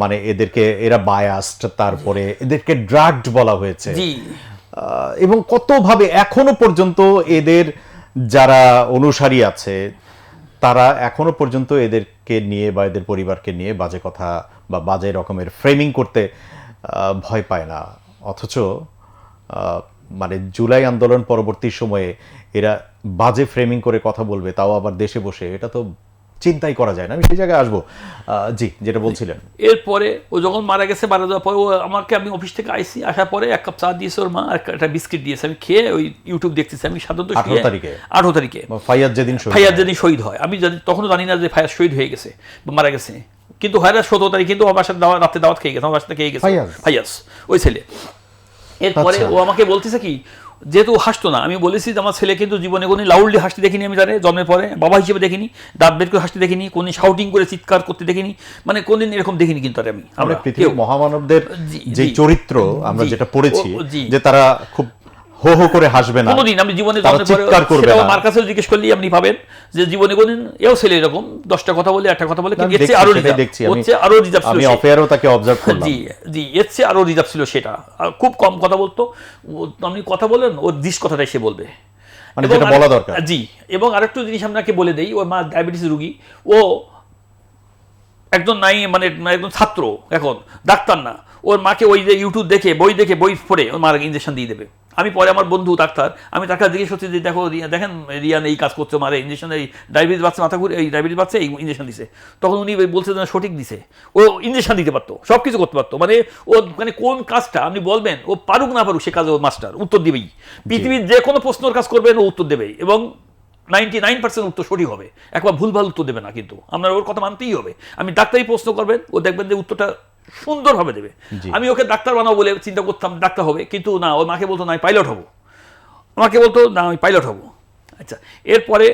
মানে এদেরকে এরা বায়াসড, তারপরে এদেরকে ড্রাগড বলা হয়েছে। জি। এবং কতভাবে এখনো পর্যন্ত এদের যারা অনুসারী আছে তারা এখনো পর্যন্ত এদেরকে নিয়ে বা এদের পরিবারকে নিয়ে বাজে কথা বা বাজে রকমের ফ্রেমিং করতে ভয় পায় না। অথচ মানে জুলাই আন্দোলন পরবর্তী সময়ে এরা বাজে ফ্রেমিং করে কথা বলবে, তাও আবার দেশে বসে, এটা তো চিন্তাই করা যায় না। আমি সেই জায়গায় আসবো। জি, যেটা বলছিলেন। এরপরে ও যখন মারা গেছে, মারা যাওয়ার পরে ও আমাকে, আমি অফিস থেকে আইসি, আসার পরে 1 কাপ চা দিয়েছে ওর মা, আর একটা বিস্কিট দিয়েছে, আমি খেয়ে ওই ইউটিউব দেখতেছি। আমি সাধারণত 18 তারিখে ফাইয়াজ যেদিন শহীদ হয়, আমি তখনও জানি না যে ফাইয়াজ শহীদ হয়ে গেছে বা মারা গেছে, কিন্তু হয় না 17 তারিখ, কিন্তু আমার বাসায় রাতে দাওয়াত খেয়ে গেছে, আমার বাসাতে খেয়ে গেছে ফাইয়াজ ওই ছেলে। এরপরে ও আমাকে বলতেছে কি, যেহেতু হাসতো না, আমি বলেছি যে আমার ছেলে কিন্তু জীবনে কোনো লাউডলি হাসতে দেখিনি, আমি জানি জন্মের পরে বাবা হিসেবে দেখিনি, দাঁত বের করে হাসতে দেখিনি, কোন শাউটিং করে চিৎকার করতে দেখিনি, মানে কোনদিন এরকম দেখিনি। কিন্তু আমি আমরা পৃথিবীর মহামানবদের যে চরিত্র আমরা যেটা পড়েছি যে তারা খুব হো হো করে হাসবে না কোনোদিন, আমি জীবনে জন্মের পরে সেটা আমার কাছেও জিজ্ঞেস করলে আপনি পাবেন যে জীবনে কোনদিন এও ছেলে এরকম 10টা কথা বলে, একটা কথা বলে, কিন্তু এর চেয়ে আরো রিজার্ভ ছিল। আমি অফেয়ারও তাকে অবজার্ভ করলাম। জি জি, এর চেয়ে আরো রিজার্ভ ছিল, সেটা খুব কম কথা বলতো। আপনি কথা বলেন, ওর দিস কথাটাই সে বলবে, মানে যেটা বলা দরকার। জি। এবং আরেকটু জিনিস আপনাকে বলে দেই, ওর মা ডায়াবেটিস রোগী, ও একজন নাই মানে একজন ছাত্র, এখন ডাক্তার না। ওর মাকে ওই যে ইউটিউব দেখে, বই দেখে, বই পড়ে ওর মার ইঞ্জেকশন দিয়ে দেবে। আমি পরে আমার বন্ধু ডাক্তার, আমি তাকে জিজ্ঞেস করছি যে দেখো দেখেন রিয়ান এই কাজ করছে, মারে ইঞ্জেকশন, এই ডায়াবেটিস বাচ্চা, মাথা ঘুরে, এই ডায়াবেটিস বাচ্চা এই ইঞ্জেকশন দিছে। তখন উনি বলছে যে সঠিক দিছে, ও ইঞ্জেকশন দিতে পারতো, সব কিছু করতে পারতো, মানে ও মানে কোন কাজটা আপনি বলবেন, ও পারুক না পারুক সে কাজে ও মাস্টার, উত্তর দিবেই। পৃথিবীর যে কোনো প্রশ্নের কাজ করবেন ও উত্তর দেবেই, এবং 99% উত্তর সঠিক হবে, একবার ভুলভাল উত্তর দেবে না। কিন্তু আপনার ওর কথা মানতেই হবে। আমি ডাক্তারি প্রশ্ন করবেন, ও দেখবেন যে উত্তরটা সুন্দরভাবে দেবে। আমি ওকে ডাক্তার বানাবো বলে চিন্তা করতাম, ডাক্তার হবে, কিন্তু না, ওর মাকে বলতো না আমি পাইলট হবো, আমাকে বলতো না আমি পাইলট হবো। আচ্ছা, এরপরে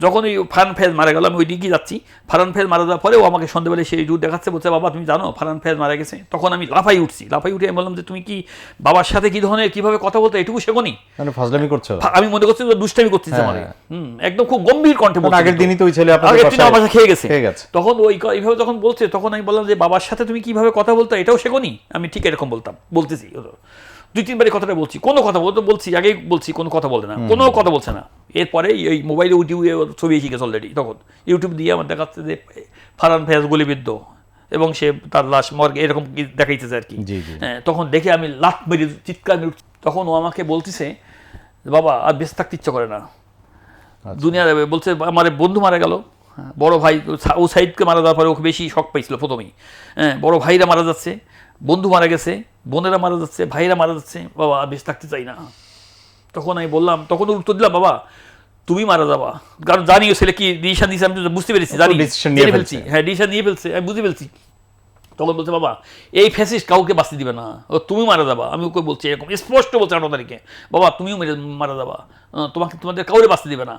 যখন ওই ফারহান ফাইয়াজ মারা গেল, আমি ওই দিকেই যাচ্ছি। ফারহান ফাইয়াজ মারা যাওয়ার পরে ও আমাকে সন্ধ্যাবেলায় সেই রুট দেখাচ্ছে, বলছে বাবা তুমি জানো ফারহান ফাইয়াজ মারা গেছে। তখন আমি লাফাই উঠছি, লাফাই উঠে আমি বললাম যে তুমি কি বাবার সাথে কি ধরনের কিভাবে কথা বলতে এটুকু শেখোনি? মানে ফাজলামি করছো? আমি মনে করছি যে দুষ্টামি করতেছে আমার। একদম খুব গম্ভীর কণ্ঠে বলছে। আগের দিনই তো ওই ছেলে আপনাদের আগের দিন আমার বাসায় খেয়ে গেছে। খেয়ে গেছে। তখন ওই এইভাবে যখন বলছে, তখন আমি বললাম যে বাবার সাথে তুমি কিভাবে কথা বলতে এটাও শেখোনি? আমি ঠিক এরকম বলতেছি 2-3 কথাটা বলছি, কোনো কথা বলছি, আগেই বলছি কোনো কথা বলে না, কোনো কথা বলছে না। এরপরে এই মোবাইলে ইউটিউবে ছবি এসে গেছে অলরেডি। তখন ইউটিউব দিয়ে আমার দেখাচ্ছে যে ফারহান ফাইয়াজ গুলিবিদ্ধ এবং সে তার লাশ মর্গে এরকম দেখাইতেছে আর কি। হ্যাঁ, তখন দেখে আমি লাফ মেরে চিৎকার মেরে, তখন ও আমাকে বলতেছে বাবা আর বেঁচে থাকতে ইচ্ছা করে না, দুনিয়া যাবে। বলছে আমার বন্ধু মারা গেল, বড় ভাই ও সাইদকে মারা যাওয়ার পরে ওকে বেশি শক পাইছিল প্রথমেই। হ্যাঁ, বড় ভাইরা মারা যাচ্ছে, বন্ধু মারা গেছে, বোনেরা মারা যাচ্ছে, ভাইরা মারা যাচ্ছে, বাবা বেঁচে থাকতে চাই না। তখন আমি বললাম, তখন উত্তর দিলাম বাবা তুমি মারা যাবা, কারণ জানি ও ছেলে কি ডিসিশন দিয়েছে, আমি বুঝতে পেরেছি, জানি ফেলছি, হ্যাঁ ডিসিশন নিয়ে ফেলছে, আমি বুঝতে ফেলছি। তখন বলছে বাবা এই ফ্যাসিস্ট কাউকে বাঁচতে দিবে না, ও তুমি মারা যাবা। আমি ওকে বলছি এরকম স্পষ্ট বলছে 18 তারিখে, বাবা তুমিও মারা যাবা, তোমাদের কাউরে বাঁচতে দিবে না।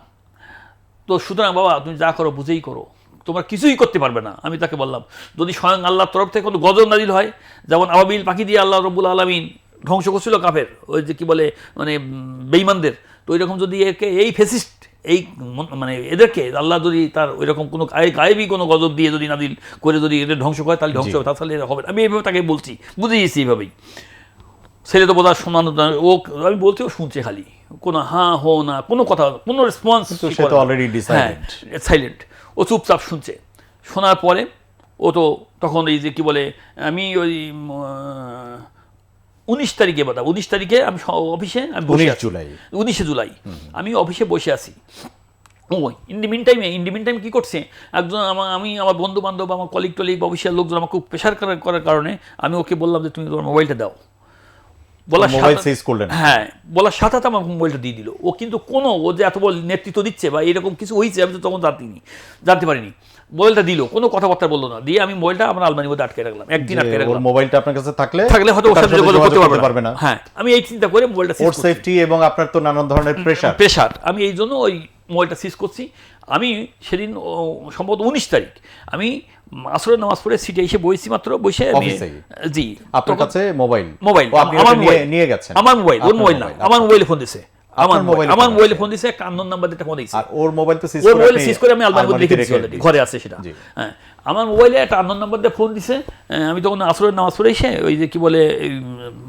তো সুতরাং বাবা তুমি যা করো বুঝেই করো, তোমরা কিছুই করতে পারবে না। আমি তাকে বললাম যদি স্বয়ং আল্লাহর তরফ থেকে কোনো গজব নাজিল হয়, যেমন আবাবিল পাখি দিয়ে আল্লাহ রব্বুল আলামিন ধ্বংস করছিল কাফের ওই যে কি বলে মানে বেঈমানদের, তো ওইরকম যদি একে এই ফ্যাসিস্ট এই মানে এদেরকে আল্লাহ যদি তার ওইরকম কোনো গায়েবী কোনো গজব দিয়ে যদি নাজিল করে যদি এদের ধ্বংস করে তাহলে ধ্বংস হবে, তাহলে এরা হবে। আমি এইভাবে তাকে বলছি, বুঝিয়েছি এইভাবেই। ছেলে তো বোধহয় সমান, ও আমি বলছি ও শুনছে খালি, কোনো হ্যাঁ হো না, কোনো কথা, কোনো রেসপন্স, হ্যাঁ সাইলেন্ট, ও চুপচাপ শুনছে। শোনার পরে ও তো তখন এই যে কি বলে আমি ওই 19 তারিখে বাদা 19 তারিখে আমি অফিসে আমি বসে 19 আছি। জুলাই। 19 জুলাই আমি অফিসে বসে আছি। ও ইন দি মিন টাইম কি করছে একজন আমি আমার বন্ধু বান্ধব আমার কলিগ টলিগ অফিসের লোকজন আমাকে খুব প্রেশার করার কারণে আমি ওকে বললাম যে তুমি তোমার মোবাইলটা দাও। বলার মোবাইল সাথে- সিজ করলেন? হ্যাঁ, বলার সাথে সাথে আমার মোবাইলটা দিয়ে দিল। ও কিন্তু কোনো ও যে এত বড় নেতৃত্ব দিচ্ছে বা এরকম কিছু হয়েছে আমি তো তখন জানতে পারিনি। মোবাইলটা দিল, কোনো কথাবার্তা বললো না, দিয়ে আমি মোবাইলটা আমার আলমারির মধ্যে আটকে রাখলাম, একদিন আটকে ওর রাখলাম। মোবাইলটা আপনার কাছে থাকলে হয়তো ওর তার সাথে সাথে যোগাযোগ করতে পারবে না। হ্যাঁ, আমি এই চিন্তা করে মোবাইলটা ওর সেফটি এবং আপনার তো নানান ধরনের প্রেশার আমি এই জন্য ওই মোবাইলটা সিজ করছি। আমি সেদিন সম্ভবত 19 তারিখ আমি আসরের নামাজ পড়ে সিটে এসে বসেছি মাত্র, বসে আমি অফিসেই? জি আপনার কাছে মোবাইল মোবাইল ও আপনি আমার ওটা মোবাইল নিয়ে গেছেন? আমার মোবাইল, ওর আপনার মোবাইল না, মোবাইল, আমার মোবাইলে ফোন দিছে। আমার মোবাইলে মোবাইলে ফোন দিছে, একটা আননোন নাম্বার দিয়ে একটা ফোন দিছে। আর ওর মোবাইল তো সিজ ওর করে মোবাইল আপনি সিজ করে আমি আলমারির মধ্যে আলমারিতে রেখে দিয়েছি, রেখে already ঘরে আছে সেটা। জি। হ্যাঁ, আমার মোবাইলে একটা আননোন নাম্বার দিয়ে ফোন দিছে। আমি তখন আসরের নামাজ পড়ে এসে ওই যে কি বলে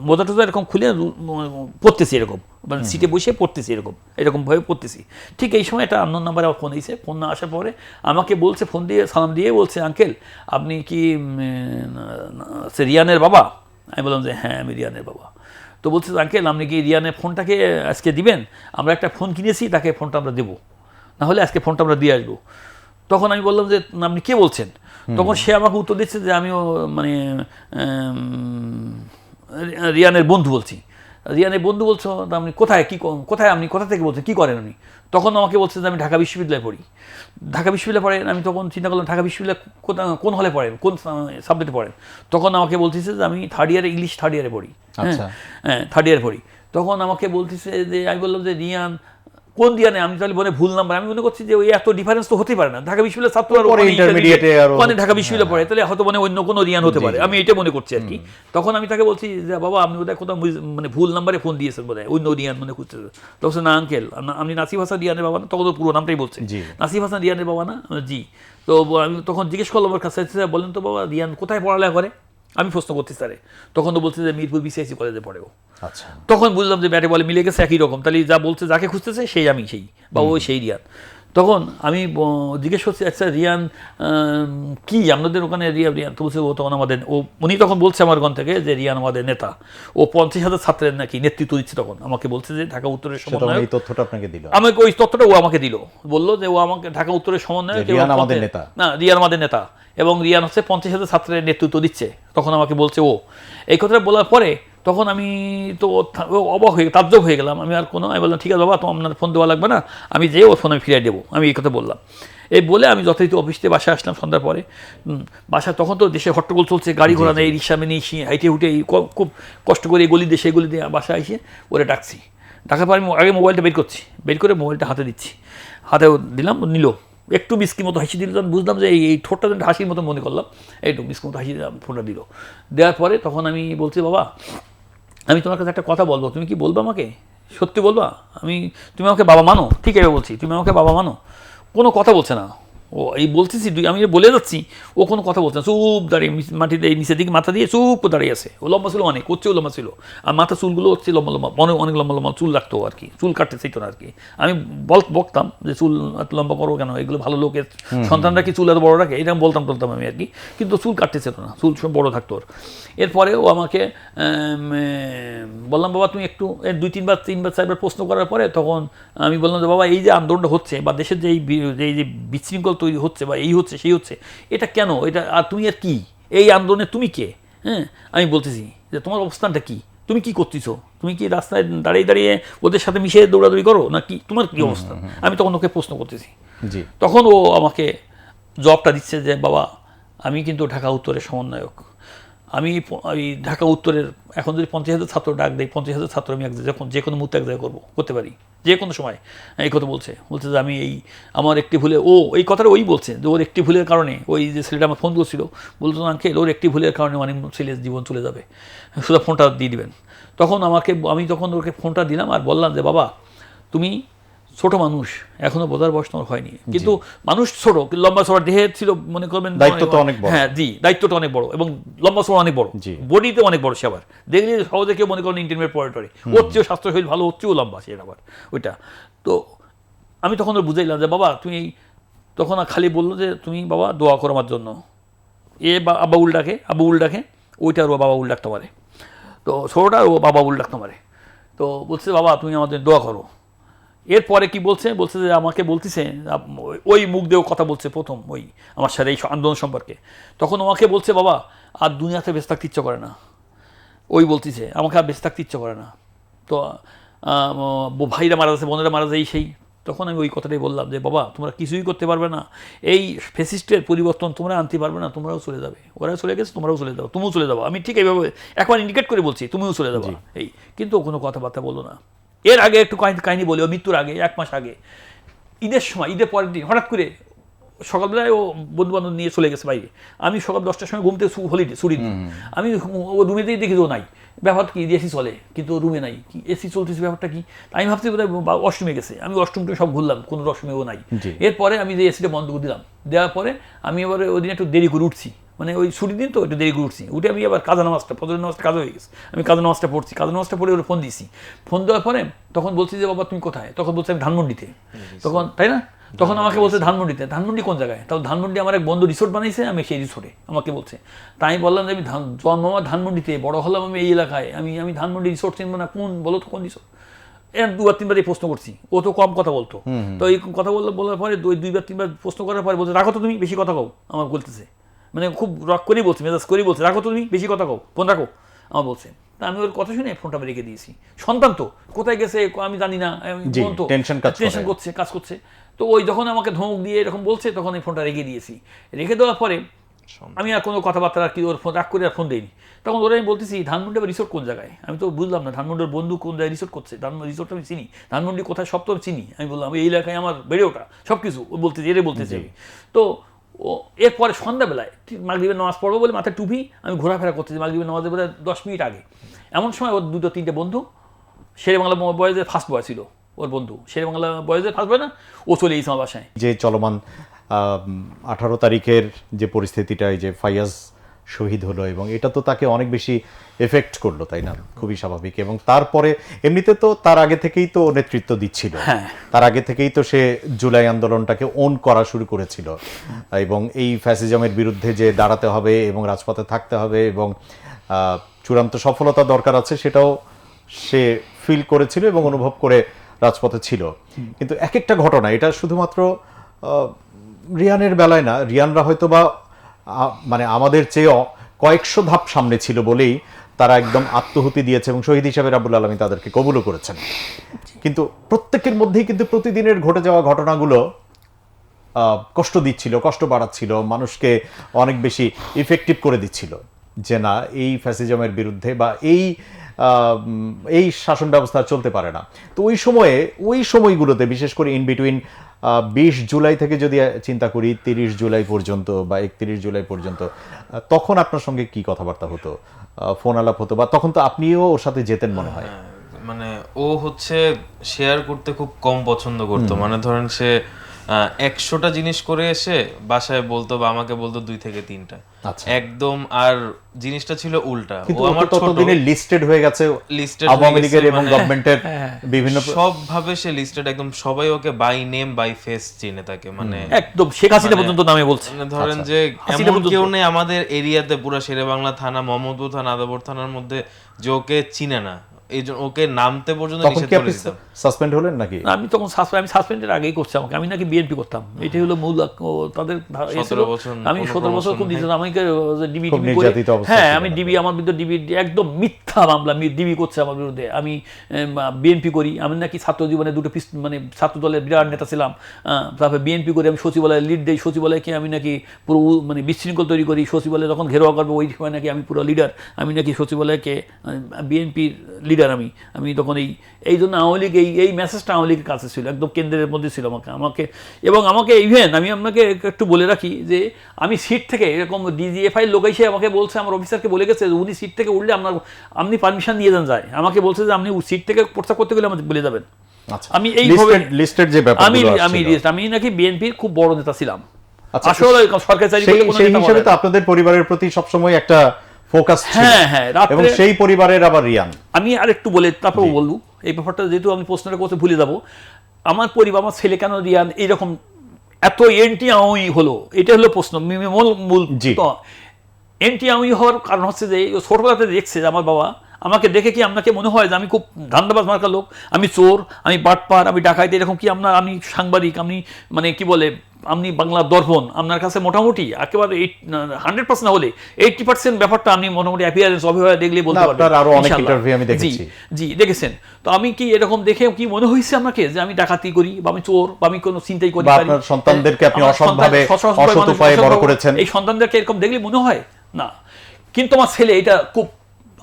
মোজা টোজা এরকম খুলে পড়তেছি, এরকম মানে সিটে বসে পড়তেছি, এরকম ভাবে পড়তেছি। ঠিক এই সময় একটা আননোন নাম্বারে আমার ফোন দিয়েছে। ফোন না আসার পরে আমাকে বলছে, ফোন দিয়ে সালাম দিয়ে বলছে, আঙ্কেল আপনি কি রিয়ানের বাবা? আমি বললাম যে হ্যাঁ আমি রিয়ানের বাবা। তো বলছে, আঙ্কেল আপনি কি রিয়ানের ফোনটাকে আজকে দিবেন? আমরা একটা ফোন কিনেছি, তাকে ফোনটা আমরা দেবো, না হলে আজকে ফোনটা আমরা দিয়ে আসবো। তখন আমি বললাম যে আপনি কে বলছেন? তখন সে আমাকে উত্তর দিচ্ছে যে আমিও মানে রিয়ানের বন্ধু বলছি। রিয়ানের বন্ধু বলছো, তা আপনি কোথায় আপনি কোথা থেকে বলছেন, কী করেন উনি? তখন আমাকে বলছে যে আমি ঢাকা বিশ্ববিদ্যালয়ে পড়ি। ঢাকা বিশ্ববিদ্যালয়ে পড়েন? আমি তখন চিন্তা করলাম ঢাকা বিশ্ববিদ্যালয় কোন হলে পড়েন, কোন সাবজেক্টে পড়েন? তখন আমাকে বলতেছে যে আমি ইংলিশ থার্ড ইয়ারে পড়ি। হ্যাঁ, থার্ড ইয়ারে পড়ি। তখন আমাকে বলতেছে যে, আমি বললাম যে রিয়ান কোন রিয়ানে? আমি তাহলে বলে ভুল নাম্বার। আমি মনে করছি যে ওই এত ডিফারেন্স তো হতেই পারে না, ঢাকা বিশ্ববিদ্যালয়ের ছাত্র আর ইন্টারমিডিয়েটে মানে ঢাকা বিশ্ববিদ্যালয়ে পড়ে, তাহলে হয়তো মানে অন্য কোনো রিয়ান হতে পারে, আমি এটা মনে করছি আর কি। তখন আমি তাকে বলছি যে বাবা আপনি বোধহয় কোথাও মানে ভুল নাম্বারে ফোন দিয়েছেন, বোধহয় অন্য রিয়ান মনে করছে। তখন না আঙ্কেল আপনি নাসিফ হাসান রিয়ানের বাবা না? তখন তো পুরো নামটাই বলছে, নাসিফ হাসান রিয়ানের বাবা না? জি। তো আমি তখন জিজ্ঞেস করলাম ওর কাছে, বলেন তো বাবা রিয়ান কোথায় পড়ালেখা করে? আমি প্রশ্ন করতে স্যারে। তখন তো বলছে যে মিরপুর বিসিআইসি কলেজে পড়েও। আচ্ছা, তখন বুঝলাম যে ব্যাটে বলে মিলে গেছে, একই রকম। তাহলে যা বলছে, যাকে খুঁজতেছে সেই আমি, সেই বা ও সেই রিয়ান। তখন আমি জিজ্ঞেস করছি, আচ্ছা রিয়ান কি আপনাদের ওখানে রিয়ান? তো বলছে ও তখন উনি তখন বলছে আমার ওখান থেকে যে রিয়ান আমাদের নেতা, ও 50,000 ছাত্রের নাকি নেতৃত্ব দিচ্ছে। তখন আমাকে বলছে যে ঢাকা উত্তরের সমন্বয়ক। এই তথ্যটা আপনাকে দিল? আমাকে ওই তথ্যটা ও আমাকে দিল, বললো যে ও আমাকে ঢাকা উত্তরের সমন্বয়ক, রিয়ান আমাদের নেতা। না, রিয়ান আমাদের নেতা, এবং রিয়ান হচ্ছে 50,000 ছাত্রের নেতৃত্ব দিচ্ছে। তখন আমাকে বলছে ও। এই কথাটা বলার পরে তখন আমি তো অবাক হয়ে তাজ্জব হয়ে গেলাম। আমি বললাম ঠিক আছে বাবা, তো আপনার ফোন দেওয়া লাগবে না, আমি যেয়ে ওর ফোন আমি ফিরিয়ে দেবো, আমি এই কথা বললাম। এই বলে আমি যথারীতি অফিস থেকে বাসায় আসলাম সন্ধ্যার পরে। বাসায় তখন তো দেশে হট্টগোল চলছে, গাড়ি ঘোড়া নেই, রিক্সা মেনে হাইটে উঠে খুব কষ্ট করে গলি দিয়ে সেই গলি দিয়ে বাসায় এসে ওরে ডাকছি। ডাকার পর আমি আগে মোবাইলটা বের করে মোবাইলটা হাতে দিচ্ছি, হাতে দিলাম, নিল। একটু মিষ্টি মতো হাসি দিল, তখন বুঝলাম যে এই ঠোঁটটা যেন হাসির মতো মনে করলাম, একটু মিষ্টি মতো হাসি ফোনটা দিল। দেওয়ার পরে তখন আমি বলছি, বাবা আমি তোমার কাছে একটা কথা বলবো, তুমি কি বলবো আমাকে? সত্যি বলবা? তুমি আমাকে বাবা মানো? ঠিক আছে বলছি, তুমি আমাকে বাবা মানো? কোনো কথা বলছে না ও। এই বলতেছি আমি বলে যাচ্ছি, ও কোনো কথা বলছে না, চুপ দাঁড়িয়ে মাটিতে নিচের দিকে মাথা দিয়ে চুপ দাঁড়িয়ে আছে। ও লম্বা ছিল অনেক, করছেও লম্বা ছিল, আর মাথা চুলগুলো হচ্ছে লম্বা লম্বা, অনেক লম্বা লম্বা চুল রাখতো আর কি, চুল কাটতে চাইতো না আর কি। আমি বলতাম যে চুল এত লম্বা করো কেন, এগুলো ভালো লোকের সন্তানরা কি চুল এত বড় রাখে, এরকম বলতাম আমি আর কি। কিন্তু চুল কাটতে চাইতো না, চুল সব বড় থাকতো ওর। এরপরে ও আমাকে বললাম, বাবা তুমি একটু 2-3বার 4বার প্রশ্ন করার পরে তখন আমি বললাম যে বাবা এই যে আন্দোলনটা হচ্ছে বা দেশের যে এই যে বিশৃঙ্খল তৈরি হচ্ছে বা এই হচ্ছে সেই হচ্ছে, এটা কেন? এটা আর তুমি আর কি এই আন্দোলনে তুমি কে? হ্যাঁ, আমি বলতেছি যে তোমার অবস্থানটা কি, তুমি কি করতেছো? তুমি কি রাস্তায় দাঁড়িয়ে দাঁড়িয়ে ওদের সাথে মিশে দৌড়াদৌড়ি করো না কি? তোমার কি অবস্থা? আমি তখন ওকে প্রশ্ন করতেছি। তখন ও আমাকে জবাবটা দিচ্ছে যে বাবা আমি কিন্তু ঢাকা উত্তরের সমন্বয়ক, আমি ঢাকা উত্তরের এখন যদি 50,000 ছাত্র ডাক দেয়, 50,000 ছাত্র আমি যখন যে কোনো মুহূর্তে এক জায়গায় করতে পারি, যে কোনো সময়। এই কথা বলছে যে আমি আমার একটি ভুলে, এই কথাটা ওই বলছে যে ওর একটি ভুলের কারণে, ওই যে ছেলেটা আমার ফোন করছিল বলতো আঙ্কেল ওর একটি ভুলের কারণে মানে ছেলের জীবন চলে যাবে, শুধু ফোনটা দিয়ে দিবেন। তখন আমি তখন ওকে ফোনটা দিলাম আর বললাম যে বাবা তুমি ছোট মানুষ, এখনো বোঝার বয়স তোমার হয়নি, কিন্তু মানুষ ছোট, লম্বা সবার দেহে ছিল, মনে করবেন দায়িত্বটা অনেক বড়। হ্যাঁ জি, দায়িত্বটা অনেক বড় এবং লম্বা সবার অনেক বড়, বডিতে অনেক বড়। সে আবার দেখলে সহজে কেউ মনে করেন ইন্টারমিডিয়েট পড়ে, ওর চেয়েও স্বাস্থ্য শরীর ভালো, ওর চেয়েও লম্বা সে আবার ওইটা। তো আমি তখন ওর বুঝাইলাম যে বাবা তুমি, তখন খালি বললো যে তুমি বাবা দোয়া করো আমার জন্য। আবাউল ডাকে, ওইটা আর বাবাউল ডাকতে পারে। তো ছোটোটা ও বাবা বলে ডাকতো আমারে। তো বলছে বাবা তুমি আমাদের দোয়া করো। এরপরে কি বলছে যে আমাকে বলতেছে ওই মুখ দিয়েও কথা বলছে প্রথম ওই আমার সাথে এই আন্দোলন সম্পর্কে। তখন আমাকে বলছে বাবা আর দুনিয়াতে বেঁচে থাকতে ইচ্ছা করে না, ওই বলতেছে আমাকে আর বেঁচে থাকতে ইচ্ছা করে না। তো ভাইরা মারা যাচ্ছে, বোনেরা মারা যায়, সেই তখন আমি ওই কথাটাই বললাম যে বাবা তোমরা কিছুই করতে পারবে না, এই ফেসিস্টের পরিবর্তন তোমরা আনতে পারবে না, তোমরাও চলে যাবে, ওরা চলে গেছে তোমরাও চলে যাও, তুমিও চলে যাবো। আমি ঠিক এইভাবে একবার ইন্ডিকেট করে বলছি তুমিও চলে যাবো এই, কিন্তু ও কোনো কথাবার্তা বললো না। এর আগে একটু কাহিনী বলি, ও মৃত্যুর আগে 1 মাস আগে ঈদের সময়, ঈদের পরের দিন হঠাৎ করে সকালবেলায় ও বন্ধু বান্ধব নিয়ে চলে গেছে বাইরে। আমি সকাল 10টার সময় ঘুমতে হলিডে ছুটি দিই, আমি ও রুমেতেই দেখি ও নাই। ব্যাপার কি এসি চলে কিন্তু রুমে নাই, কি এসি চলতেছে ব্যাপারটা কি, আমি ভাবছি বোধহয় ওয়াশরুমে গেছে। আমি ওয়াশরুমটা সব ঘুরলাম, কোনো ওয়াশরুমেও নাই। এরপরে আমি যে এসিটা বন্ধ করে দিলাম, দেওয়ার পরে আমি এবারে ওই দিন একটু দেরি করে উঠছি, মানে ওই ছুটির দিন তো একটু দেরি করে উঠছি। উঠে আমি আবার কাজা নামাজটা, ফজরের নামাজটা কাজ হয়ে গেছে, আমি কাজা নামাজটা পড়ছি। কাজা নামাজটা পড়ে ওরা ফোন দিয়েছি। ফোন দেওয়ার পরে তখন বলছি যে বাবা তুমি কোথায়? তখন বলছে আমি ধানমন্ডিতে। তখন তাই না, তখন আমাকে বলছে ধানমন্ডিতে। ধানমন্ডি কোন জায়গায়? তাও ধানমন্ডি আমার এক বন্ধু রিসোর্ট বানাইছে, আমি সেই রিসোর্টে, আমাকে বলছে। তাই আমি বললাম যে আমি জন্ম আমার ধানমন্ডিতে, বড় হলাম আমি এই এলাকায়, আমি ধানমন্ডি রিসোর্ট চিনবো না? কোন বলো তো কোন রিসোর্ট? এর 2-3বার এই প্রশ্ন করছি, ও তো কম কথা বলতো। তো এই কথা বলার পরে 2-3বার প্রশ্ন করার পরে বলছে রাখো তো তুমি, বেশি কথা কও, আমার বলতেছে, মানে খুব রাগ করেই বলছে, মেজাজ করেই বলছে রাখো তো তুমি, বেশি কথা কও, ফোন রাখো আমার বলছে। তা আমি ওর কথা শুনে ফোনটা রেখে দিয়েছি। সন্তান তো কোথায় গেছে আমি জানি না, টেনশন করছে, কাজ করছে। তো ওই যখন আমাকে ধমক দিয়ে এরকম বলছে তখন এই ফোনটা রেখে দিয়েছি। রেখে দেওয়ার পরে আমি আর কোনো কথাবার্তা আর কি ওর ফোন রাগ করে আর ফোন দিইনি। তখন ওরা আমি বলতেছি ধানমন্ডি বা রিসোর্ট কোন জায়গায়? আমি তো বুঝলাম না ধানমন্ডির বন্ধু কোন জায়গায় রিসোর্ট করছে, ধানমন্ডি রিসোর্টটা আমি চিনি, ধানমন্ডি কোথায় সব তো আমি চিনি। আমি বললাম এই এলাকায় আমার বেড়ে ওঠা সব কিছু বলতেছি, এরে বলতেছি আমি। তো ও এরপরে সন্ধ্যাবেলায় ঠিক মাগরিবের নামাজ পড়বো বলে মাথায় টুপি আমি ঘোরাফেরা করতেছি, মাগরিবের নামাজের বোধহয় 10 মিনিট আগে। এমন সময় ওর 2-3টে বন্ধু, শেরে বাংলা বয়েজের ফার্স্ট বয় ছিল ওর বন্ধু, শেরে বাংলা বয়েজের ফার্স্ট বয় না, ও চলে গেছে আমার বাসায়। যে চলমান 18 তারিখের যে পরিস্থিতিটা, এই যে ফাইয়াজ শহীদ হলো, এবং এটা তো তাকে অনেক বেশি এফেক্ট করলো, তাই না? খুবই স্বাভাবিক। এবং তারপরে এমনিতে তো তার আগে থেকেই তো নেতৃত্ব দিচ্ছিল, তার আগে থেকেই তো সে জুলাই আন্দোলনটাকে ওন করা শুরু করেছিল, এবং এই ফ্যাসিজমের বিরুদ্ধে যে দাঁড়াতে হবে এবং রাজপথে থাকতে হবে এবং চূড়ান্ত সফলতা দরকার আছে সেটাও সে ফিল করেছিল এবং অনুভব করে রাজপথে ছিল। কিন্তু এক একটা ঘটনা, এটা শুধুমাত্র রিয়ানের বেলায় না, রিয়ানরা হয়তো বা মানে আমাদের চেয়ে কয়েকশো ধাপ সামনে ছিল বলেই তারা একদম আত্মহুতি দিয়েছে এবং শহীদ হিসাবে রাব্বুল আলামিন তাদেরকে কবুলও করেছেন। কিন্তু প্রত্যেকের মধ্যেই কিন্তু প্রতিদিনের ঘটে যাওয়া ঘটনাগুলো কষ্ট দিচ্ছিল, কষ্ট বাড়াচ্ছিল, মানুষকে অনেক বেশি ইফেক্টিভ করে দিচ্ছিল যে না, এই ফ্যাসিজমের বিরুদ্ধে বা এই শাসন ব্যবস্থা চলতে পারে না। তো ওই সময়গুলোতে বিশেষ করে ইন বিটুইন 20 জুলাই থেকে যদি চিন্তা করি 30 জুলাই পর্যন্ত বা 31 জুলাই পর্যন্ত, তখন আপনার সঙ্গে কি কথাবার্তা হতো, ফোন আলাপ হতো, বা তখন তো আপনিও ওর সাথে যেতেন মনে হয়? মানে ও হচ্ছে শেয়ার করতে খুব কম পছন্দ করতো। মানে ধরেন সে 100টা জিনিস করে এসে বাসায় বলতো বা আমাকে বলতো 2 থেকে 3টা একদম। আর জিনিসটা ছিল উল্টা, ও আমার ততদিনে লিস্টেড হয়ে গেছে, আওয়ামী লীগের এবং গভর্নমেন্টের বিভিন্ন সব ভাবে সে লিস্টেড, একদম সবাই ওকে বাই নেম বাই ফেস চিনে তাকে, মানে একদম শেখ হাসিনা পর্যন্ত নামে বলছে। মানে ধরেন যে এমন কেউ নেই আমাদের এরিয়াতে, পুরো শেরেবাংলা থানা, মোহাম্মদপুর থানা, আদাবর থানার মধ্যে যে ওকে চিনে না। এই জন্য ওকে নামতে পর্যন্ত নিষেধ করে দিতাম। সাসপেন্ড হলেন নাকি? আমি তখন আমি সাসপেন্ডের আগেই করছি, আমি নাকি বিএনপি করতাম, এটাই হলো মূল তাদের। আমি 17 বছর খুব দিতাম, আমাকে ডিবি করে, হ্যাঁ আমি ডিবি, আমার বিরুদ্ধে ডিবি একদম মিথ্যা মামলা ডিবি করছে আমার বিরুদ্ধে, আমি বিএনপি করি, আমি নাকি ছাত্র জীবনে 2টো মানে ছাত্র দলের বিরাট নেতা ছিলাম, তারপরে বিএনপি করি, আমি সচিবালয়ে লিড দিই, সচিবালয়কে আমি নাকি পুরো মানে বিশৃঙ্খল তৈরি করি, সচিবালয়ে যখন ঘেরাও করবো ওই সময় নাকি আমি পুরো লিডার, আমি নাকি সচিবালয়কে বিএনপির লিডার। আমি তখন এই জন্য আওয়ামী লীগ এই মেসেজটা আওয়ামী লীগের কাছে ছিল, একদম কেন্দ্রের মধ্যে ছিল আমাকে ইভেন আমি আপনাকে একটু বলে রাখি যে আমি সিট থেকে এরকম ডিজিএফআই লোক এসে আমাকে বলছে, আমার অফিসারকে বলে গেছে উনি সিট থেকে উঠলে আপনি পারমিশন নিয়ে যান যায়, আমাকে বলছে যে আপনি সিট থেকে প্রস্তাব করতে গেলে আমাকে বলে যাবেন। আমি এই আমি নাকি বিএনপির খুব বড় নেতা ছিলাম, আসলে সরকারি চাকরি হিসেবে তো আপনাদের পরিবারের প্রতি সবসময় একটা ফোকাস ছিল। হ্যাঁ, এবং সেই পরিবারের আবার রিয়ান। আমি আরেকটু বলে তারপর বলবো এই ব্যাপারটা, যেহেতু আমি প্রশ্নটা করতে ভুলে যাব। আমার পরিবার, আমার ছেলে কেন রিয়ান এইরকম এত এন্টি আওয়ামী হলো, এটা হলো প্রশ্ন মূল। এন্টি আওয়ামী হওয়ার কারণ হচ্ছে যে ছোটবেলাতে দেখছে যে আমার বাবা আমাকে দেখে কি আপনাকে মনে হয় যে আমি খুব ধান্দাবাজ মার্কা লোক, আমি চোর, আমি বাটপার, আমি ডাকাইত, এরকম কি আমি সাংবাদিক, আমি মানে কি বলে আপনি বাংলার দর্পণ আপনার কাছে মোটামুটি একেবারে 100% হলে 80% ব্যাপারটা আপনি মোটামুটি অ্যাপিয়ারেন্স অভিভাবক দেখলে বলতে না, পারবেন। আপনার আরো অনেক ইনশাআল্লাহ। ইন্টারভিউ আমি দেখেছি। জি দেখেছেন। তো আমি কি এরকম দেখে কি মনে হয়েছে আপনাকে যে আমি ডাকাতি করি বা আমি চোর বা আমি কোনো চিন্তাই করি? বা আপনার সন্তানদেরকে আপনি আমার অসৎভাবে, সৎভাবে অসৎ মানুষ, উপায়ে বড় অসৎভাবে করেছেন? এই সন্তানদেরকে এরকম দেখলে মনে হয় না। কিন্তু আমার ছেলে এটা খুব,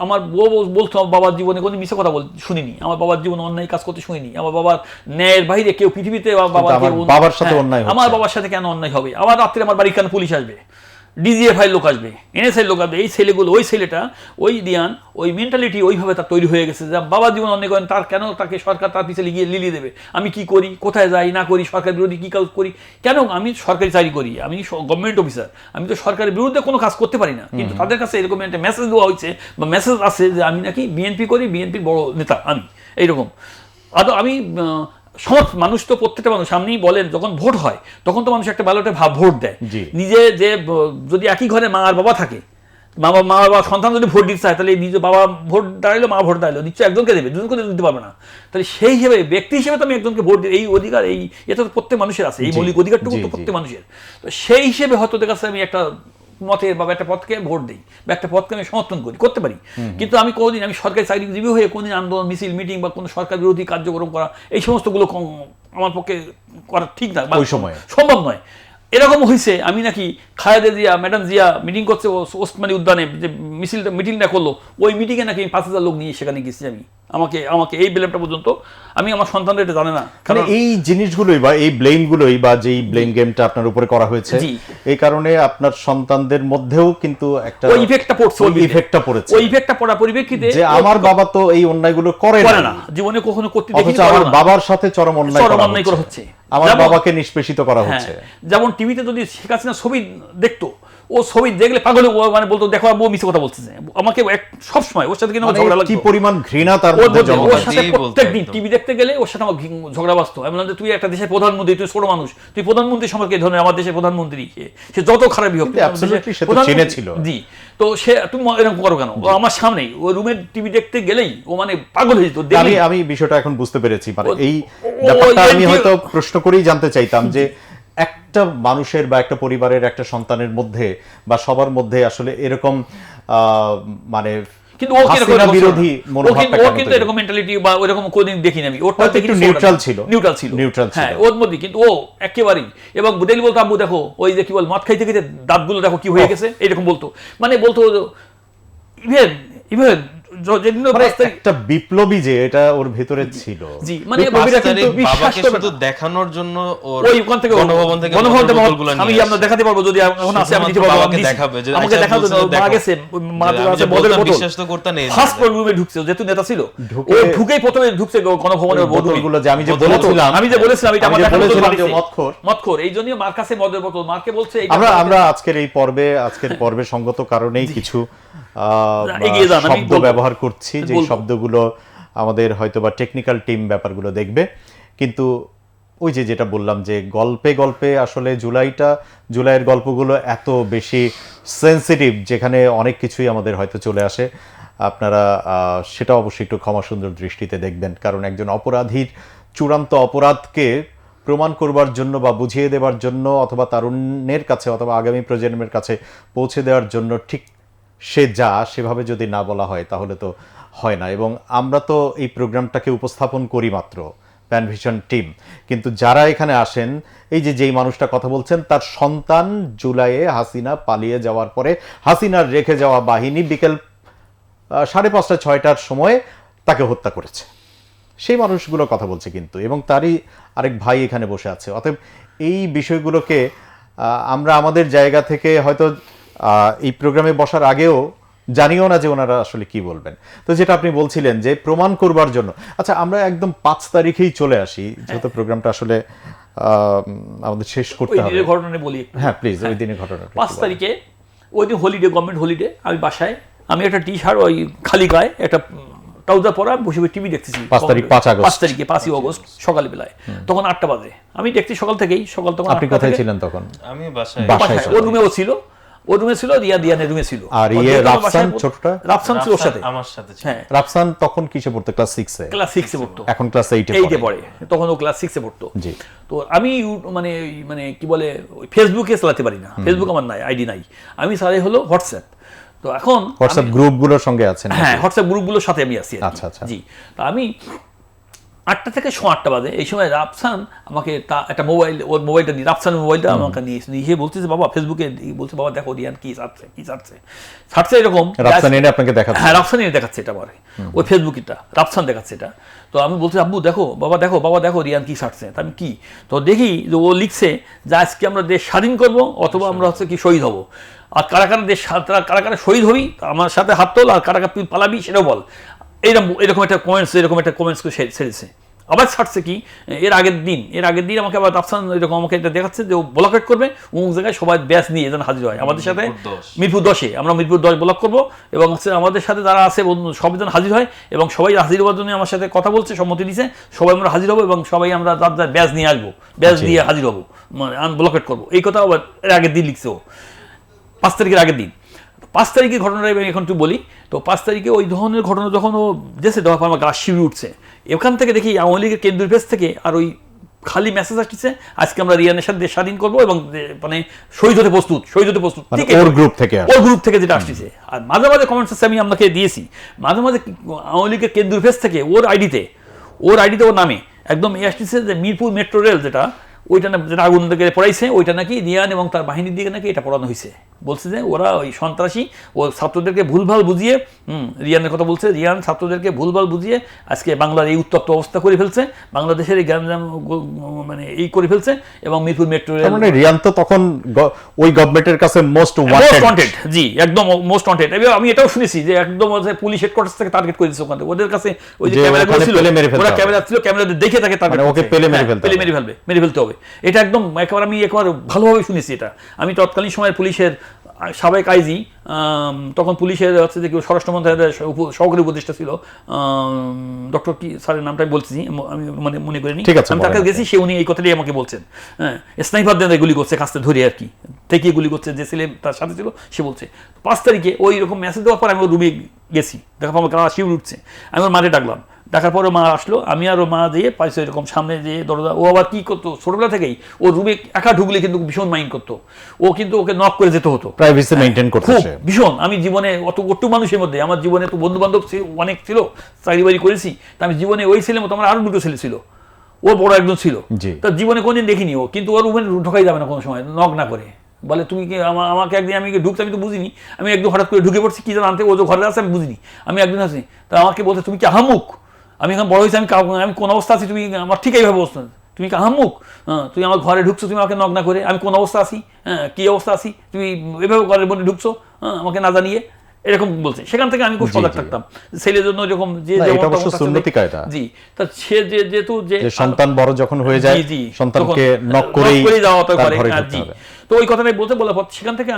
আমার বউ বলতো আমার বাবার জীবনে কোনো মিছে কথা শুনিনি, আমার বাবার জীবনে অন্যায় কাজ করতে শুনিনি, আমার বাবার ন্যায়ের বাইরে কেউ পৃথিবীতে বাবার সাথে অন্যায় হচ্ছে। আমার বাবার সাথে কেন অন্যায় হবে? আমার রাত্রে আমার বাড়ি কেন পুলিশ আসবে, ডিজিএফআই লোক আসবে, এনএসআই লোক আসবে? এই ছেলেগুলো, ওই ছেলেটা, ওই দিয়ান, ওই মেন্টালিটি ওইভাবে তার তৈরি হয়ে গেছে যে বাবার জীবন অন্যায় করেন, তার কেন তাকে সরকার তার পিছিয়ে লিলিয়ে দেবে? আমি কি করি, কোথায় যাই না করি, সরকার বিরোধী কি কাজ করি, কেন আমি সরকারি চাকরি করি, আমি গভর্নমেন্ট অফিসার, আমি তো সরকারের বিরুদ্ধে কোনো কাজ করতে পারি না। কিন্তু তাদের কাছে এরকম একটা মেসেজ দেওয়া হয়েছে বা মেসেজ আছে যে আমি নাকি বিএনপি করি, বিএনপির বড় নেতা আমি, এইরকম। আমি মানুষ তো প্রত্যেকটা মানুষ আপনি বলেন যখন ভোট হয় তখন তো মানুষ একটা ব্যালটে ভোট দেয়। নিজে যে যদি একই ঘরে মা আর বাবা থাকে, মা বাবা সন্তান যদি ভোট দিতে চায় তাহলে নিজে বাবা ভোট দাঁড়াইলো, মা ভোট দাঁড়াইলো, নিশ্চয় একজনকে দেবে, দুজনকে দিতে পারবে না। তাহলে সেই হিসেবে ব্যক্তি হিসেবে তো আমি একজনকে ভোট দিই, এই অধিকার, এটা তো প্রত্যেক মানুষের আছে, এই মৌলিক অধিকারটুকু তো প্রত্যেক মানুষের। তো সেই হিসেবে হয়তো ওদের কাছে আমি একটা মতের বা একটা পথকে ভোট দিই বা একটা পথকে আমি সমর্থন করতে পারি। কিন্তু আমি কোনোদিন, আমি সরকারি চাকরিজীবী হয়ে কোনোদিন আন্দোলন, মিছিল, মিটিং বা কোনো সরকার বিরোধী কার্যক্রম করা, এই সমস্তগুলো আমার পক্ষে করা ঠিক না, ওই সময় সম্ভব নয়। এরকম হয়েছে আমি নাকি খালেদা জিয়া, ম্যাডাম জিয়া মিটিং করছে ওসমানী উদ্যানে, যে মিটিংটা করলো, ওই মিটিংয়ে নাকি আমি 5,000 লোক নিয়ে সেখানে গেছি। আমাকে এই ব্লেমটা পর্যন্ত আমি আমার সন্তানরা এটা জানে না। কারণ এই জিনিসগুলোই বা এই ব্লেমগুলোই বা যেই ব্লেম গেমটা আপনার উপরে করা হয়েছে, এই কারণে আপনার সন্তানদের মধ্যেও কিন্তু একটা ওই ইফেক্টটা পড়ছে, ওই ইফেক্টটা পড়েছে। ওই ইফেক্টটা পড়া পরিপ্রেক্ষিতে যে আমার বাবা তো এই অন্যায়গুলো করে না, জীবনে কখনো করতে দেখিনি, আমার বাবার সাথে চরম অন্যায় করা হচ্ছে, আমার বাবাকে নিষ্পেষিত করা হচ্ছে। যেমন টিভিতে যদি শেখ হাসিনা ছবি দেখতো, ও ছবি দেখলে পাগল মানে বলতো দেখো বউ মিছে কথা বলতেছে, আমাকে সব সময় ওর সাথে ঝগড়া লাগতো, কি পরিমাণ ঘৃণা তার মধ্যে জন্ম নেয়। প্রত্যেকদিন টিভি দেখতে গেলে ওর সাথে আমার ঝগড়া বাঁচতো। আমি বললাম যে তুই একটা দেশের প্রধানমন্ত্রী, তুই ছোট মানুষ, তুই প্রধানমন্ত্রী সম্পর্কে ধরনের, আমার দেশের প্রধানমন্ত্রী সে যত খারাপই হোক, জি, তো সে তুমি এরকম করো কেন? ও আমার সামনেই, ও রুমের টিভি দেখতে গেলেই ও মানে পাগল হয়ে যেত। আমি বিষয়টা এখন বুঝতে পেরেছি, মানে এই ব্যাপারটা আমি হয়তো প্রশ্ন করেই জানতে চাইতাম যে একটা মানুষের বা একটা পরিবারের একটা সন্তানের মধ্যে বা সবার মধ্যে আসলে এরকম মানে কিন্তু ও বিরোধী মনোভাবটা ও কিন্তু এরকম মেন্টালিটি বা ওরকম কোনদিন দেখিনি আমি। ওর একটু নিউট্রাল ছিল, হ্যাঁ, ওর মধ্যে। কিন্তু ও একেবারেই, এবং ডেলি বলতো আব্বু দেখো ওই যে কি বল মদ খাইতে খাইতে দাঁতগুলো দেখো কি হয়ে গেছে, এরকম বলতো। মানে বলতো ইভেন একটা বিপ্লবী যে এটা ওর ভেতরে ছিল। জি, মানে বাবাকে শুধু দেখানোর জন্য ওর ওইখান থেকে গণভবন থেকে আমি আমরা দেখাতে পারবো, যদি এখন আছে আমি দিতে পারবো, বাবাকে দেখাবে যে আমাকে দেখাতে মা গেছে, মা আছে মদের বোতল, বিশ্বাস তো করতে নেই, ফার্স্ট রুমে ঢুকছে, যেহেতু নেতা ছিল, ও ঢুকেই প্রথমে ঢুকছে গণভবনের বোতলগুলো, যে আমি যে বলেছিলাম এটা আমার যে মদখোর, এইজন্যই মার কাছে মদের বোতল, মারকে বলছে আমরা আজকের পর্বে সঙ্গত কারণেই কিছু শব্দ ব্যবহার করছি, যে শব্দগুলো আমাদের হয়তো বা টেকনিক্যাল টিম ব্যাপারগুলো দেখবে। কিন্তু ওই যেটা বললাম যে গল্পে গল্পে আসলে জুলাইয়ের গল্পগুলো এত বেশি সেন্সিটিভ, যেখানে অনেক কিছুই আমাদের হয়তো চলে আসে। আপনারা সেটা অবশ্যই একটু ক্ষমা সুন্দর দৃষ্টিতে দেখবেন, কারণ একজন অপরাধীর চূড়ান্ত অপরাধকে প্রমাণ করবার জন্য বা বুঝিয়ে দেওয়ার জন্য অথবা তারুণ্যের কাছে অথবা আগামী প্রজন্মের কাছে পৌঁছে দেওয়ার জন্য ঠিক সে সেভাবে যদি না বলা হয় তাহলে তো হয় না। এবং আমরা তো এই প্রোগ্রামটাকে উপস্থাপন করি মাত্র প্যানভিশন টিম, কিন্তু যারা এখানে আসেন, এই যেই মানুষটা কথা বলছেন, তার সন্তান জুলাইয়ে হাসিনা পালিয়ে যাওয়ার পরে হাসিনার রেখে যাওয়া বাহিনী বিকেল 5:30 6টার সময় তাকে হত্যা করেছে। সেই মানুষগুলো কথা বলছে কিন্তু, এবং তারই আরেক ভাই এখানে বসে আছে। অতএব এই বিষয়গুলোকে আমরা আমাদের জায়গা থেকে হয়তো এই প্রোগ্রামে বসার আগেও জানিও না যে ওনারা আসলে কি বলবেন। তো যেটা আপনি বলছিলেন যে প্রমাণ করবার জন্য, আচ্ছা আমরা একদম 5 তারিখেই চলে আসি, যেহেতু প্রোগ্রামটা আসলে আমাদের শেষ করতে হবে। ওই ঘটনা বলি, হ্যাঁ প্লিজ, ওই দিনের ঘটনা। 5 তারিখে ওই দিন হলিডে, গভর্নমেন্ট হলিডে, আমি বাসায়, আমি একটা টি শার্ট, ওই খালি গায়ে একটা ট্রাউজার পরা, বসে টিভি দেখতেছি। 5 তারিখে 5ই অগস্ট সকাল বেলায়, তখন 8টা বাজে। আমি দেখছি সকাল থেকেই, তখন আপনি কোথায় ছিলেন তখন? আমি বাসায়, ওর রুমেও ছিল। ওর রুমে ছিল, রিয়ানের রুমে ছিল। আর রাফসান ছোটটা? রাফসান ছিল ওর সাথে, আমার সাথে ছিল। হ্যাঁ। রাফসান তখন কিসে পড়তো? ক্লাস 6 এ? ক্লাস 6 এ পড়তো, এখন ক্লাস 8 8 এ পড়ে, তখন ও ক্লাস 6 এ পড়তো। জি। তো আমি মানে মানে কি বলে ফেসবুকে চালাতে পারি না, ফেসবুক আমার নাই, আইডি নাই, আমি চালাই হলো হোয়াটসঅ্যাপ। তো এখন হোয়াটসঅ্যাপ গ্রুপগুলোর সঙ্গে আছেন? হ্যাঁ, হোয়াটসঅ্যাপ গ্রুপগুলোর সাথে আমি আছি। আচ্ছা আচ্ছা। জি। তো আমি 8টা থেকে 8:30 বাজে এই সময় রাফসান আমাকে একটা মোবাইল, ওর মোবাইলটা নিয়ে, রাফসানের মোবাইলটা আমাকে নিয়ে বলতেছে বাবা ফেসবুকে, বলছে বাবা দেখো রিয়ান কি ছাড়ছে এরকম। রাফসান এনে আপনাকে দেখাচ্ছে? হ্যাঁ, রাফসান এনে দেখাচ্ছে এটা আমার ওই ফেসবুকটা, রাফসান দেখাচ্ছে এটা। তো আমি বলছি আব্বু দেখো, বাবা দেখো রিয়ান কি ছাড়ছে। তা আমি কি, তো দেখি যে ও লিখছে যে আজকে আমরা দেশ স্বাধীন করব অথবা আমরা হচ্ছে কি শহীদ হব, আর কারা কারা শহীদ হবি আমার সাথে হাত তোল, আর কারা তুই পালাবি সেটাও বল। এরকম একটা কমেন্টস করে ছেড়েছে। আবার ছাড়ছে কি এর আগের দিন আমাকে আবার রাফসান এরকম আমাকে এটা দেখাচ্ছে যে ও ব্লকেট করবে, অমুক জায়গায় সবাই ব্যাচ নিয়ে যেন হাজির হয় আমাদের সাথে মিরপুর 10-এ, আমরা মিরপুর 10 ব্লক করবো, এবং হচ্ছে আমাদের সাথে যারা আছে সবাই যেন হাজির হয়, এবং সবাই হাজির হওয়ার জন্য আমার সাথে কথা বলছে, সম্মতি দিয়েছে, সবাই আমরা হাজির হবো এবং সবাই আমরা যার ব্যাচ নিয়ে আসবো, ব্যাচ দিয়ে হাজির হবো, মানে ব্লকেট করবো। এই কথা আবার এর আগের দিন লিখছে ও, 5 তারিখের আগের দিন। 5 তারিখের ঘটনাটা এখন একটু বলি। তো 5 তারিখে ওই ধরনের ঘটনা যখন ও দেশে দেওয়ার পর আমার গা শিউরে উঠছে। এখান থেকে দেখি আওয়ামী লীগের কেন্দ্রীয় পেজ থেকে আর ওই খালি মেসেজ আসছে আজকে আমরা রিয়ানের সাথে দেশ স্বাধীন করবো এবং মানে শহীদ হতে প্রস্তুত। ওর গ্রুপ থেকে যেটা আসছে। আর মাঝে মাঝে কমেন্টস আমি আপনাকে দিয়েছি, মাঝে মাঝে আওয়ামী লীগের কেন্দ্রীয় পেজ থেকে ওর আইডিতে ওর নামে একদম আসছে যে মিরপুর মেট্রো রেল যেটা, ওইটা না যেটা আগুন থেকে পড়াইছে, ওইটা নাকি রিয়ান এবং তার বাহিনীর দিকে নাকি এটা পড়ানো হয়েছে। বলছে যে ওরা ওই সন্ত্রাসী ও ছাত্রদেরকে ভুলভাল বুঝিয়ে, রিয়ানের কথা বলছে, রিয়ান ছাত্রদেরকে ভুলভাল বুঝিয়ে আজকে বাংলার এই উত্তপ্ত অবস্থা করে ফেলছে, বাংলাদেশের এই গ্যাঞ্জাম মানে এই করে ফেলছে, এবং মিরপুর মেট্রো রেল মানে রিয়ান তো তখন ওই গভর্নমেন্টের কাছে মোস্ট ওয়ান্টেড। জি, একদম মোস্ট ওয়ান্টেড। আমি এটাও শুনেছি যে একদম পুলিশ হেডকোয়ার্টার থেকে টার্গেট করে দিচ্ছে, ওখানে ওদের কাছে ওই যে ক্যামেরাগুলো ছিল, ওরা ক্যামেরা ছিল, ক্যামেরা দেখে তাকে টার্গেট মানে ওকে মেরে ফেলতে হবে। এটা একদম আমি একবার ভালোভাবে শুনেছি এটা। আমি তৎকালীন সময়ের পুলিশের সাবেক আইজি, তখন পুলিশের হচ্ছে যে স্বরাষ্ট্র মন্ত্রণালয়ের সহকারী উপদেষ্টা ছিল, ডক্টর কি স্যারের নামটা আমি বলছি, আমি মানে মনে করিনি, আমি তার কাছে গেছি, উনি এই কথাটাই আমাকে বলছেন। হ্যাঁ, স্নাইপার দিয়ে গুলি করছে, কাছতে ধরে আর কি, ঠেকিয়ে গুলি করছে, যে ছেলে তার সাথে ছিল সে বলছে। 5 তারিখে ওই রকম মেসেজ দেওয়ার পর আমি ওর রুমে গেছি, দেখার পর আমার গা শিউরে উঠছে। আমি ওর মাকে ডাকলাম, ডাকার পরে মা আসলো, আমি আর ও মা দিয়ে পাইছে এরকম সামনে যে দরজা। ও আবার কি করতো ছোটবেলা থেকেই, ও রুমে একা ঢুকলে কিন্তু ভীষণ মাইন্ড করতো, ও কিন্তু ওকে নক করে যেতে হতো, প্রাইভেসি মেইনটেইন করতো ভীষণ। আমি জীবনে অত মানুষের মধ্যে, আমার জীবনে তো বন্ধু বান্ধব অনেক ছিল, চাকরি বাড়ি করেছি, তা আমি জীবনে ওই ছেলের মতো আমার আরো 2টো ছেলে ছিল, ও বড় একজন ছিল, তার জীবনে কোনদিন দেখিনি ও, কিন্তু ওর রুমে ঢোকাই যাবে না কোনো সময় নক না করে। বলে তুমি কি আমাকে একদিন, আমি ঢুকতে আমি তো বুঝিনি, আমি একদম হঠাৎ করে ঢুকে পড়ছি, কি যেন আনতে, ও যে ঘরে আছে আমি বুঝিনি, আমি একদিন আছি, তা আমাকে বলতে তুমি কি আহামুক, আমি এখন বড় হয়েছি, আমি কোন অবস্থা আছি, তুমি আমার ঠিক এইভাবে অবস্থা, তুমি কি আহামুক, তুমি আমার ঘরে ঢুকছো, তুমি আমাকে নক না করে, আমি কোন অবস্থা আছি, কি অবস্থা আছি, তুমি এভাবে ঘরের মধ্যে ঢুকছো আমাকে না জানিয়ে, এরকম বলছে। সেখান থেকে আমি খুব সজাগ থাকতাম ছেলের জন্য, এরকম যে জি, তা সে যেহেতু যে সন্তান বড় যখন হয়ে যায়, সন্তানকে নক করেই যাওয়া করে। জি, তো ওই কথাটাই বলতে বলার পর সেখান থেকে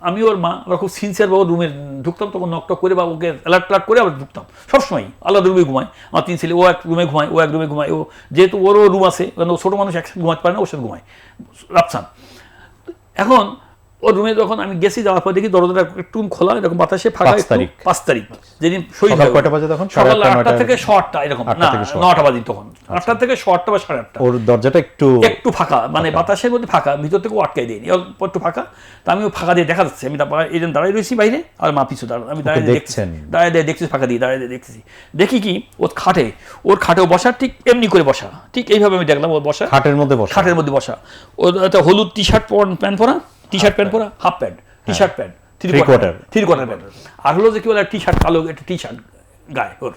আমি ওর মা আমরা খুব সিনসিয়ার বাবু রুমে ঢুকতাম, তখন নকটক করে বা ওকে অ্যালার্ট করে আবার ঢুকতাম, সবসময় আলাদা রুমে ঘুমায়। আমার 3 ছেলে, ও এক রুমে ঘুমায়, ও এক রুমে ঘুমায়, ও যেহেতু ওরও রুম আছে, কারণ ও ছোটো মানুষ একসাথে ঘুমাতে পারে না, ওর সাথে ঘুমায় রাফসান। এখন ওর রুমে যখন আমি গেছি, যাওয়ার পর দেখি দরজাটা একটু খোলা, এরকম বাতাসে ফাঁকা। 5 তারিখ যেদিন শহীদ হয়, কয়টা বাজে তখন? সকাল 8টা থেকে 8টা এরকম, না 9টা বাজে তখন, 8টা থেকে 8টা বা 8:30। ওর দরজাটা একটু ফাঁকা, মানে বাতাসের মধ্যে ফাঁকা, ভিতর থেকে আটকাই দেয়নি, একটু ফাঁকা। তো আমি ফাঁকা দিয়ে দেখা যাচ্ছে, আমি এই দাঁড়িয়ে রয়েছি বাইরে, আর মা পিছু আমি দাঁড়িয়ে দেখছি, ফাঁকা দিয়ে দাঁড়িয়ে দেখছি, দেখি কি ওর খাটেও বসা, ঠিক এমনি করে বসা, ঠিক এইভাবে আমি দেখলাম ওর বসা, খাটের মধ্যে বসা। ওর একটা হলুদ টি-শার্ট প্যান্ট পরা, half pant, T-shirt pant, 3/4 pant, আর হলো যে কি বলে টি-শার্ট, কালো একটা টি-শার্ট গায়ে ওর।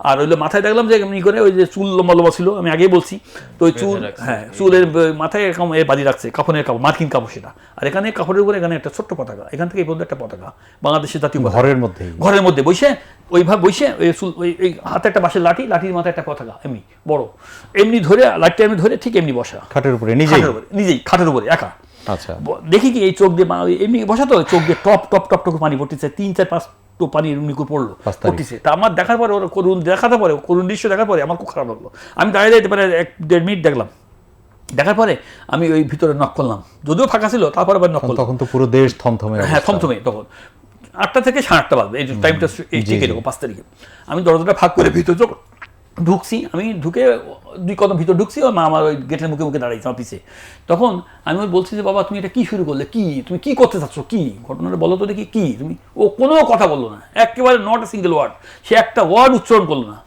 আর হইলো মাথায় দেখলাম যে এমনি করে ওই যে চুল লম্বা লম্বা ছিল, আমি আগেই বলছি, তো ওই চুল, হ্যাঁ, চুলের মাথায় এরকম বাঁধি রাখছে, কাফনের কাপড়, মার্কিন কাপড় সেটা। আর এখানে কাপড়ের উপরে এখানে একটা ছোট্ট পতাকা, এখান থেকে এই পর্যন্ত একটা পতাকা, বাংলাদেশের জাতীয় পতাকা, ঘরের মধ্যে বসে, ওইভাবে বসে, ওই চুল, ওই হাতে একটা বাঁশের লাঠির মাথায় একটা পতাকা, এমনি বড়, এমনি ধরে লাঠিটা এমনি ধরে ঠিক এমনি বসা, খাটের উপরে নিজেই খাটের উপরে একা। আচ্ছা, দেখি কি এই চোখ দিয়ে এমনি বসা, তো চোখ দিয়ে টপ টপ টপ টপ পানি পড়তেছে, 3-4-5 তো পানি এমনি করে পড়লো, পড়তেছে। তা আমার দেখার পরে, ওর করুণ দৃশ্য দেখার পরে আমার খুব খারাপ লাগলো। আমি দাঁড়িয়ে 1-1.5 মিনিট দেখলাম, দেখার পরে আমি ওই ভিতরে নক করলাম, যদিও ফাঁকা ছিল, তারপর আবার নক করলাম। তখন তো পুরো দেশ থমথমে হ্যাঁ, অবস্থা। থমথমে। তখন 8টা থেকে 8:30 বাজবে, এই টাইমটা ঠিক এরকম 5 তারিখে। আমি দরজাটা ফাঁক করে ভিতরে ঢুকছি, আমি ঢুকে 2 কদম ভিতর ঢুকছি, ওর মা আমার ওই গেটের মুখে মুখে দাঁড়াইছে আমার পিছে। তখন আমি ওই বলছি যে বাবা তুমি এটা কি শুরু করলে, কি তুমি কি করতে চাচ্ছ, কি ঘটনাটা বলো তো দেখি, কি তুমি। ও কোনো কথা বললো না, একেবারে নট এ সিঙ্গেল ওয়ার্ড, সে একটা ওয়ার্ড উচ্চারণ করলো না।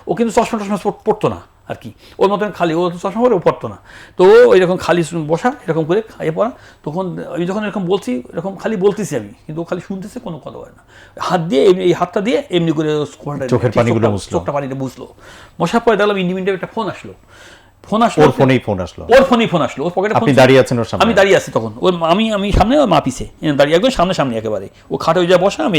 ও কিন্তু চশমা টশমা পড়তো না আর কি, ওর মতন খালি, ও চশমা পরে ও পড়তো না। তো এরকম খালি বসা এরকম করে খাইয়ে পড়া। তখন আমি যখন এরকম বলছি, এরকম খালি বলতেছি আমি, কিন্তু ও খালি শুনতেছে, কোনো কথা হয় না। হাত দিয়ে এই হাতটা দিয়ে এমনি করে চোখের পানিগুলো মুছলো, চোখটা পানিটা বুঝলো। মশার পরে দেখলাম ইন্ডিমিডিয়েট একটা ফোন আসলো। ওর ফোনেই ফোন আসলো, ওর পকেটে। আপনি দাঁড়িয়ে আছেন ওর সামনে? আমি দাঁড়িয়ে আছি তখন, আমি সামনে, ওর মা পিছে দাঁড়িয়ে, একদম সামনে একেবারে। ও খাটে ওই যা বসা, আমি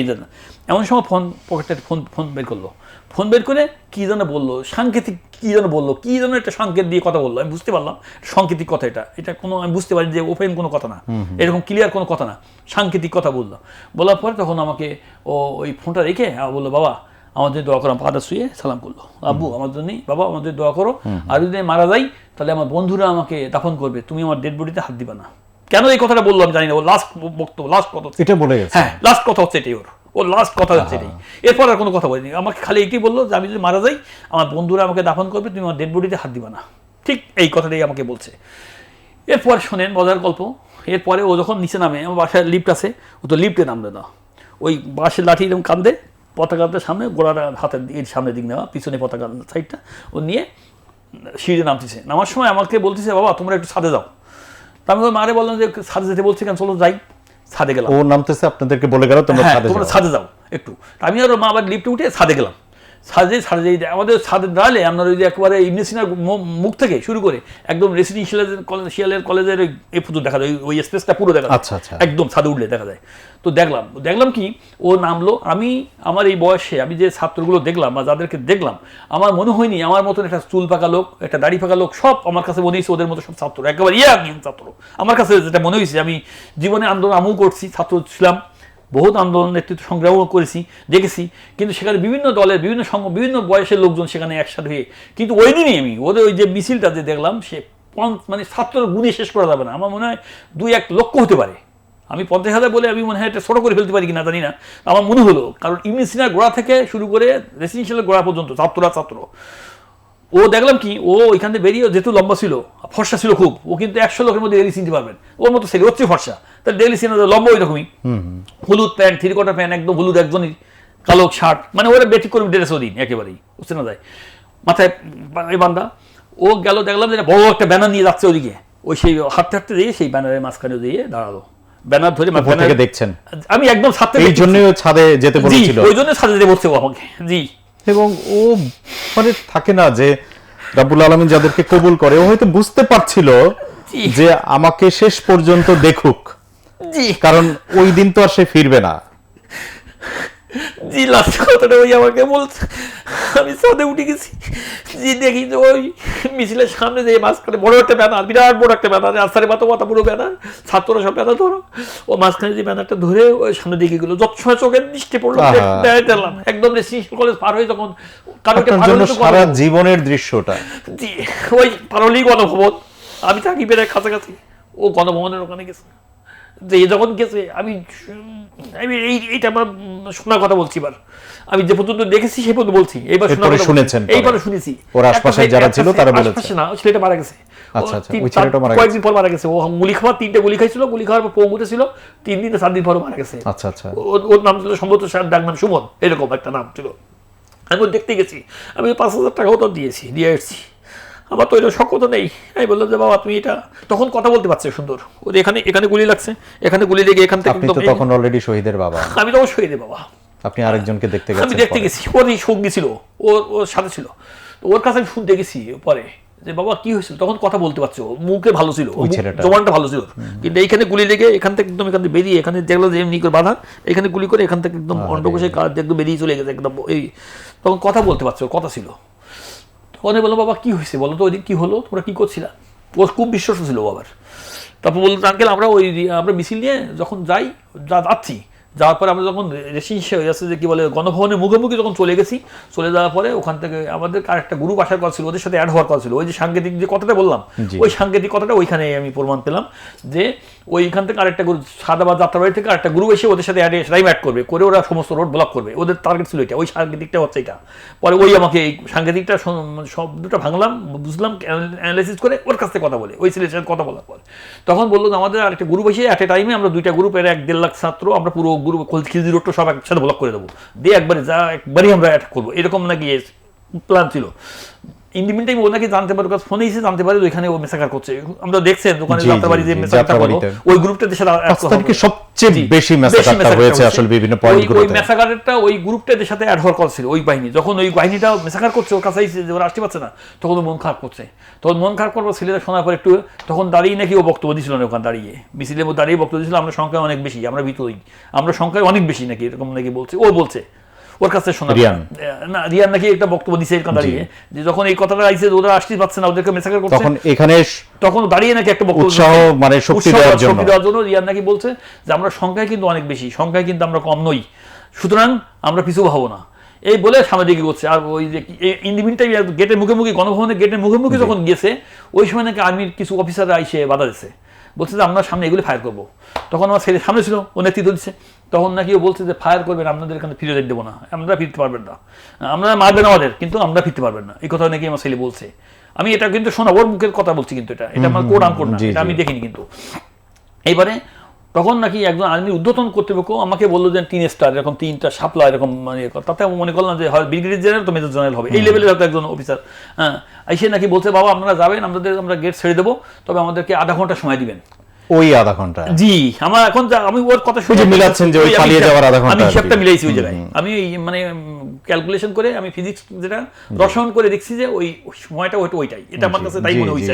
এমন সময় পকেটে ফোন বের করলো। ফোন বের করে কি যেন বললো, সাংকেতিক কি যেন বললো, কি যেন একটা সংকেত দিয়ে কথা বললো। আমি বুঝতে পারলাম সাংকেতিক কথা, এটা কোনো, আমি বুঝতে পারি যে ওপেন কোনো কথা না, এরকম ক্লিয়ার কোনো কথা না, সাংকেতিক কথা বললো। বলার পরে তখন আমাকে ও ওই ফোনটা রেখে বললো বাবা আমার জন্য দোয়া করো। পাটা শুয়ে সালাম করলো, আব্বু আমার জন্যই, বাবা আমার জন্য দোয়া করো, আর যদি মারা যাই তাহলে আমার বন্ধুরা আমাকে দাফন করবে, তুমি আমার ডেড বডিতে হাত দিবা না। কেন এই কথাটা বললো আমি জানি না, ও লাস্ট বক্তব্য, লাস্ট কথা এটা বলে গেছে। হ্যাঁ, লাস্ট কথা হচ্ছে এটাই, ওর লাস্ট কথা হচ্ছে এটাই। এরপর আর কোনো কথা বলিনি, আমাকে খালি এটাই বললো যে আমি যদি মারা যাই আমার বন্ধুরা আমাকে দাফন করবে, তুমি আমার ডেড বডিতে হাত দিবা না, ঠিক এই কথাটাই আমাকে বলছে। এরপর শোনেন মজার গল্প। এরপরে ও যখন নিচে নামে, আমার বাসায় লিফট আছে, ও তো লিফটে নামবে না, ওই বাঁশের লাঠি এরকম কান্দে, পতাকাতে সামনে, গোড়াটা হাতের এর সামনের দিক নেওয়া, পিছনে পতাকা সাইডটা ও নিয়ে সিঁড়ে নামতেছে। নামার সময় আমাকে বলতেছে বাবা তোমরা একটু ছাদে যাও। তা আমি ওর মারে বললাম যে ছাদে যেতে বলছে কেন, চলো যাই। ছাদে গেলাম। ও নামতেছে, আপনাদেরকে বলে গেল তোমরা ছাদে যাও একটু। আমি আর ওর মা আবার লিফটে উঠে ছাদে গেলাম। ছাদে আমাদের ছাদে দাঁড়ালে আপনার ওই যে একেবারে ইবনে সিনার মুখ থেকে শুরু করে একদম রেসিডেন্সিয়ালের কলেজের এই পুরো দেখা যায়, ওই স্পেসটা পুরো দেখা যায়। আচ্ছা। একদম ছাদে উঠলে দেখা যায়। তো দেখলাম কি ও নামলো। আমি আমার এই বয়সে আমি যে ছাত্রগুলো দেখলাম বা যাদেরকে দেখলাম, আমার মনে হয়নি আমার মতন একটা চুল পাকা লোক, একটা দাড়ি পাকা লোক, সব আমার কাছে মনে হয়েছে ওদের মতো সব ছাত্র, একেবারে ছাত্র। আমার কাছে যেটা মনে হয়েছে, আমি জীবনে আন্দোলন আমিও করছি, ছাত্র ছিলাম, বহুত আন্দোলন নেতৃত্ব সংগ্রামও করেছি, দেখেছি, কিন্তু সেখানে বিভিন্ন দলের বিভিন্ন বিভিন্ন বয়সের লোকজন সেখানে একসাথে হয়ে, কিন্তু ওই দিনই আমি ওদের ওই যে মিছিলটা যে দেখলাম, সে মানে ছাত্র গুণে শেষ করা যাবে না, আমার মনে হয় 2-1 লক্ষ হতে পারে। আমি 50,000 বলে আমি মনে হয় এটা ছোটো করে ফেলতে পারি কিনা জানি না, আমার মনে হলো। কারণ ইবনে সিনার গোড়া থেকে শুরু করে রেসিডেন্সিয়ালের গোড়া পর্যন্ত ছাত্র। ও দেখলাম কি ও ওইখান থেকে বেরিয়ে, যেহেতু লম্বা ছিল, ফর্সা ছিল খুব, ও কিন্তু 100 লোকের মধ্যে ডেলি চিনতে পারবেন, ওর মতো ছেলে হচ্ছে ফর্সা, তাহলে ডেলি চিনা লম্বা ওই রকমই, হলুদ প্যান্ট, 3/4 প্যান্ট, একদম হলুদ, একজনই কালো শার্ট, মানে ওরা বেটি করে ড্রেস ওদিন একেবারেই ও চেনা যায়, মাথায় এই বান্দা। ও গেল, দেখলাম যে বড় একটা ব্যানার নিয়ে যাচ্ছে ওদিকে, ওই সেই হাঁটতে দিয়ে সেই ব্যানারের মাঝখানে দিয়ে দাঁড়ালো, ব্যানার ধরে দেখছেন। আমি একদম ছাদে, এই জন্যই ছাদে যেতে বলেছিল, ওই জন্য ছাদে যেতে বলছে ও আমাকে। জি। এবং ও মানে থাকে না যে রাব্বুল আলামিন যাদেরকে কবুল করে, ও হয়তো বুঝতে পারছিল যে আমাকে শেষ পর্যন্ত দেখুক, কারণ ওই দিন তো আর সে ফিরবে না। জি, লাস্ট কথাটা ওই আমাকে বলছে। আমি ছাদে উঠে গেছি, জি দেখি যে ওই মিছিলের সামনে যে মাঝখানে বড় একটা ব্যানার, বিরাট বড় একটা ব্যানার, আস্তারে মাথা পুরো ব্যানার, ছাত্ররা সব ব্যানার ধরো, ও মাঝখানে যে ব্যানারটা ধরে ওই সামনে দিকে গেলো, যত সময় চোখের দৃষ্টি পড়লো দেখলাম একদম রেসিডেন্সিয়াল কলেজ পার হয়ে, তখন সারা জীবনের দৃশ্যটা, জি ওই পারলি গণভবন, আমি থাকি বেড়ায় কাছাকাছি, ও গণভবনের ওখানে গেছে, যে যখন গেছে আমি এইটা আমার শোনার কথা বলছি। এবার আমি যে পর্যন্ত দেখেছি সেই পর্যন্ত বলছি, এইবার শুনেছেন, এইবারে শুনেছি। ওর আশপাশে যারা ছিল তারা বলেছে না, ছেলেটা মারা গেছে। আচ্ছা, ওই ছেলেটা মারা গেছে কয়েকদিন পর মারা গেছে। ও গুলি খাওয়া 3টে গুলি খাইছিল, গুলি খাওয়ার পর পঙ্গুতে ছিল, 3 দিন 4 দিন পর মারা গেছে। আচ্ছা। ওর নাম ছিল সম্ভবত ডাক নাম সুমন, এরকম একটা নাম ছিল। আমি দেখতে গেছি, আমি 5,000 টাকাও তো দিয়ে এসেছি, আমার তো এটা শখ তো নেই। আমি বললাম যে বাবা তুমি এটা, তখন কথা বলতে পারছে সুন্দর, ওর এখানে গুলি লাগছে, এখানে গুলি লেগে এখান থেকে, আপনি তো তখন অলরেডি শহীদের বাবা। আমি তখন শহীদের বাবা। আপনি আরেকজনকে দেখতে গেছেন? আমি দেখতে গেছি, ওরই সঙ্গী ছিল, ওর সাথে ছিল, তো ওর কাছে আমি শুনতে গেছি পরে যে বাবা কি হয়েছিল, তখন কথা বলতে পারছে, মুখে ভালো ছিল, জমানটা ভালো ছিল, কিন্তু এইখানে গুলি লেগে এখান থেকে একদম এখান থেকে বেরিয়ে, এখানে দেখলো যে এমনি করে বাঁধা, এখানে গুলি করে এখান থেকে একদম অন্ডকোষে একদম বেরিয়ে চলে গেছে একদম। এই তখন কথা বলতে পারছে, ওর কথা ছিল। তখন বললো বাবা কি হয়েছে বলো তো, ওই দিন কি হলো, তোমরা কি করছিলা? ও খুব বিশ্বস্ত ছিল বাবার। তারপর বললো আঙ্কেল আমরা মিছিল নিয়ে যখন যাচ্ছি, যাওয়ার পরে আমরা যখন রেসিডেন্সি হয়ে যাচ্ছে যে কি বলে গণভবনের মুখোমুখি যখন চলে গেছি, চলে যাওয়ার পরে ওখান থেকে আমাদের আরেকটা গ্রুপ আসার কথা ছিল, ওদের সাথে অ্যাড হওয়ার কথা ছিল। ওই যে সাংকেতিক যে কথাটা বললাম, ওই সাংকেতিক কথাটা ওইখানে আমি প্রমাণ পেলাম যে ওইখান থেকে আরেকটা গ্রুপ, সাদাবাদ যাত্রাবাড়ি থেকে আরেকটা গ্রুপ এসে ওদের সাথে অ্যাড করবে, করে ওরা সমস্ত রোড ব্লক করবে। ওদের টার্গেট ছিল এটা, ওই সাংকেতিকটা হচ্ছে এটা। পরে ওই আমাকে এই সাংকেতিকটা শব্দটা ভাঙলাম, বুঝলাম, অ্যানালাইসিস করে ওর কাছ থেকে কথা বলে, ওই ছেলের সাথে কথা বলার পর তখন বললো আমাদের আরেকটা গ্রুপ এসে অ্যাট এ টাইমে আমরা দুইটা গ্রুপের 1-1.5 লাখ ছাত্র, আমরা পুরো গ্রুপ খিলজি রোডটা সব একসাথে ব্লক করে দেবো, দিয়ে একবারই আমরা অ্যাটাক করবো, এরকম নাকি প্ল্যান ছিল। ইন্ডিমিন টাইম ও নাকি জানতে পারে, ফোনে এসে জানতে পারে ওইখানে ও মেসাকার করছে। আমরা দেখছেন দোকানে যাত্রাবাড়ি যে মেসাকারটা হলো, ওই গ্রুপটাতে সবচেয়ে বেশি মেসাকারটা হয়েছে আসলে বিভিন্ন পয়েন্টগুলোতে। ওই মেসাকারটা ওই গ্রুপটাদের সাথে অ্যাড হওয়ার কথা ছিল। ওই বাহিনী যখন ওই বাহিনীটা মেসাকার করছে, ওর কাছে এসে ওরা আসতে পারছে না, তখন ও মন খারাপ করছে। তখন মন খারাপ করবো ছেলেরা শোনার পর একটু তখন দাঁড়িয়ে নাকি ও বক্তব্য দিছিল না, ওখানে দাঁড়িয়ে মিছিলের মধ্যে দাঁড়িয়ে বক্তব্য দিয়েছিল, আমরা সংখ্যায় অনেক বেশি, আমরা ভিতরেই, আমরা সংখ্যায় অনেক বেশি নাকি, এরকম নাকি বলছে, ও বলছে ওর কাছে শোনা না। রিয়ান নাকি একটা বক্তব্য দিচ্ছে এরকম দাঁড়িয়ে, যে যখন এই কথাটা আইছে ওরা আসতে পারছে না, ওদেরকে মেসাকার করছে, তখন এখানে তখন দাঁড়িয়ে নাকি একটা বক্তব্য উৎসাহ মানে শক্তি দেওয়ার জন্য রিয়ান নাকি বলছে যে আমরা সংখ্যায় কিন্তু অনেক বেশি, সংখ্যায় কিন্তু আমরা কম নই, সুতরাং আমরা পিছু হবো না, এই বলে সামনে দিকে করছে। আর ওই যে ইন্ডিমিনটাই গেটের মুখোমুখি, গণভবনের গেটের মুখোমুখি যখন গেছে, ওই সময় নাকি আর্মির কিছু অফিসাররা এসে বাধা দিচ্ছে, বলছে যে আমরা সামনে এগুলি ফায়ার করবো। তখন আমার ছেলে সামনে ছিল, ও নেতৃত্ব দিচ্ছে, তখন নাকি ও বলছে যে ফায়ার করবেন, আপনাদের এখানে ফিরে যেতে দেবো না, আপনারা ফিরতে পারবেন না, আপনারা মারবেন আমাদের, কিন্তু আমরা ফিরতে পারবেন না, এই কথা নাকি আমার ছেলে বলছে। আমি এটা কিন্তু শোনা, ওর মুখের কথা বলছি, কিন্তু এটা আমার কোড আনকোড না, এটা আমি দেখিনি। কিন্তু এইবারে তখন নাকি একজন আর্মির ঊর্ধ্বতন কর্তৃপক্ষ আমাকে বললো যে 3 স্টার এরকম 3টা সাপ্লা এরকম, মানে তাতে আমি মনে করলাম যে হয় ব্রিগেডিয়ার জেনারেল তো মেজর জেনারেল হবে, এই লেভেলের হয়তো একজন অফিসার। হ্যাঁ, এসে নাকি বলছে বাবা আপনারা যাবেন, আমরা গেট ছেড়ে দেবো, তবে আমাদেরকে আধা ঘন্টা সময় দিবেন। ওই আধা ঘন্টা, জি, আমার এখন আমি ওর কথা শুনে মিলাচ্ছেন যে ওই পালিয়ে যাওয়ার আধা ঘন্টা, আমি হিসাবটা মিলাইছি ওই জায়গায়, আমি মানে ক্যালকুলেশন করে আমি ফিজিক্স যেটা রসায়ন করে দেখছি যে ওই সময়টা ওইটাই, এটা আমার কাছে তাই মনে হয়েছে।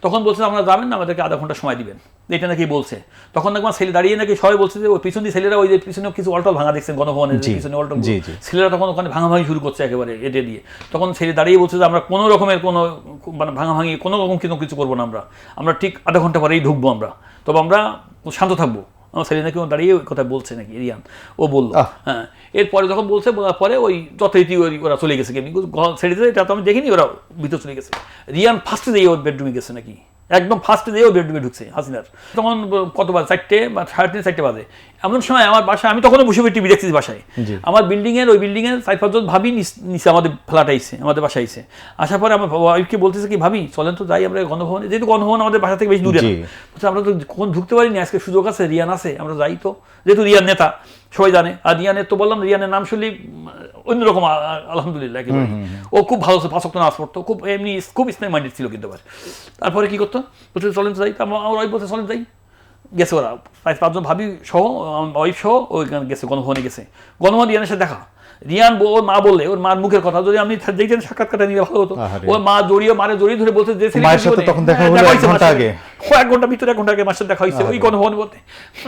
তখন বলছে আমরা যাবেন না, আমাদেরকে আধা ঘন্টা সময় দিবেন, এটা নাকি বলছে। তখন নাকি আমার ছেলে দাঁড়িয়ে নাকি সবাই বলছে যে ওই পিছন দিয়ে ছেলেরা, ওই যে পিছনে কিছু অলটল ভাঙা দেখছেন গণভবনের পিছনে অলটল, ছেলেরা তখন ওখানে ভাঙাভাঙি শুরু করছে একেবারে এটা দিয়ে। তখন ছেলে দাঁড়িয়ে বলছে যে আমরা কোনো রকমের কোনো মানে ভাঙাভাঙি কোনো রকম কিছু করবো না, আমরা ঠিক আধা ঘন্টা পরেই ঢুকবো আমরা, তবে আমরা শান্ত থাকবো। আমার ছেলে নাকি দাঁড়িয়ে ওই কথা বলছে নাকি রিয়ান, ও বললো। হ্যাঁ, এরপরে যখন বলছে, বলার পরে ওই যথারীতি ওরা চলে গেছে, কেমনি ছেড়ে দিতে, এটা তো আমি দেখিনি, ওরা ভিতরে চলে গেছে। রিয়ান ফার্স্টে দিয়ে ওর বেডরুমে গেছে নাকি, একদম ফার্স্টে দিয়ে ওর বেডরুমে ঢুকছে হাসিনার। তখন কত বাজে, 4টে বা 3:30 4টে বাজে, এমন সময় আমার বাসায়, আমি তখনও বসে টিভি দেখছি বাসায়, আমার বিল্ডিংয়ের ওই বিল্ডিংয়ের 4-5 জন ভাবি নিচে আমাদের ফ্ল্যাট আইছে, আমাদের বাসায় আইছে। আসার পরে আমার ওয়াইফকে বলতেছে কি ভাবি চলেন তো যাই আমরা গণভবনে, যেহেতু গণভবন আমাদের বাসা থেকে বেশি দূরে না, আমরা তো কখন ঢুকতে পারিনি, আজকে সুযোগ আছে, রিয়ান আছে, আমরা যাই তো, যেহেতু রিয়ান নেতা সবাই জানে। আর রিয়ানের তো বললাম, রিয়ানের নাম শুনলেই অন্যরকম আলহামদুলিল্লাহ একেবারে, ও খুব ভালো ছিল, 5 ওয়াক্ত নামাজ পড়তো, খুব এমনি খুব ইসলাম মাইন্ডেড ছিল। কিন্তু তারপরে কি করতো, বলছে চলেন তো যাই, আমার ওয়াইফ বলছে চলেন যাই, গেছে ওরা 5 জন ভাবি সহ, ওয়াইফ সহ ওইখানে গেছে, গণভবনে গেছে। গণভবন রিয়ানের সাথে দেখা, রিয়ান ওর মা বললে, ওর মার মুখের কথা যদি আমি যেইখানে সাক্ষাৎকারটা নিলে ভালো হতো, ওর মা জড়িয়ে ধরে বলছে যে তখন দেখা হলো 1 ঘন্টা আগে, 1 ঘন্টা ভিতরে 1 ঘন্টা আগে মাসের দেখা হয়েছে ওই গণভবনে, বলতে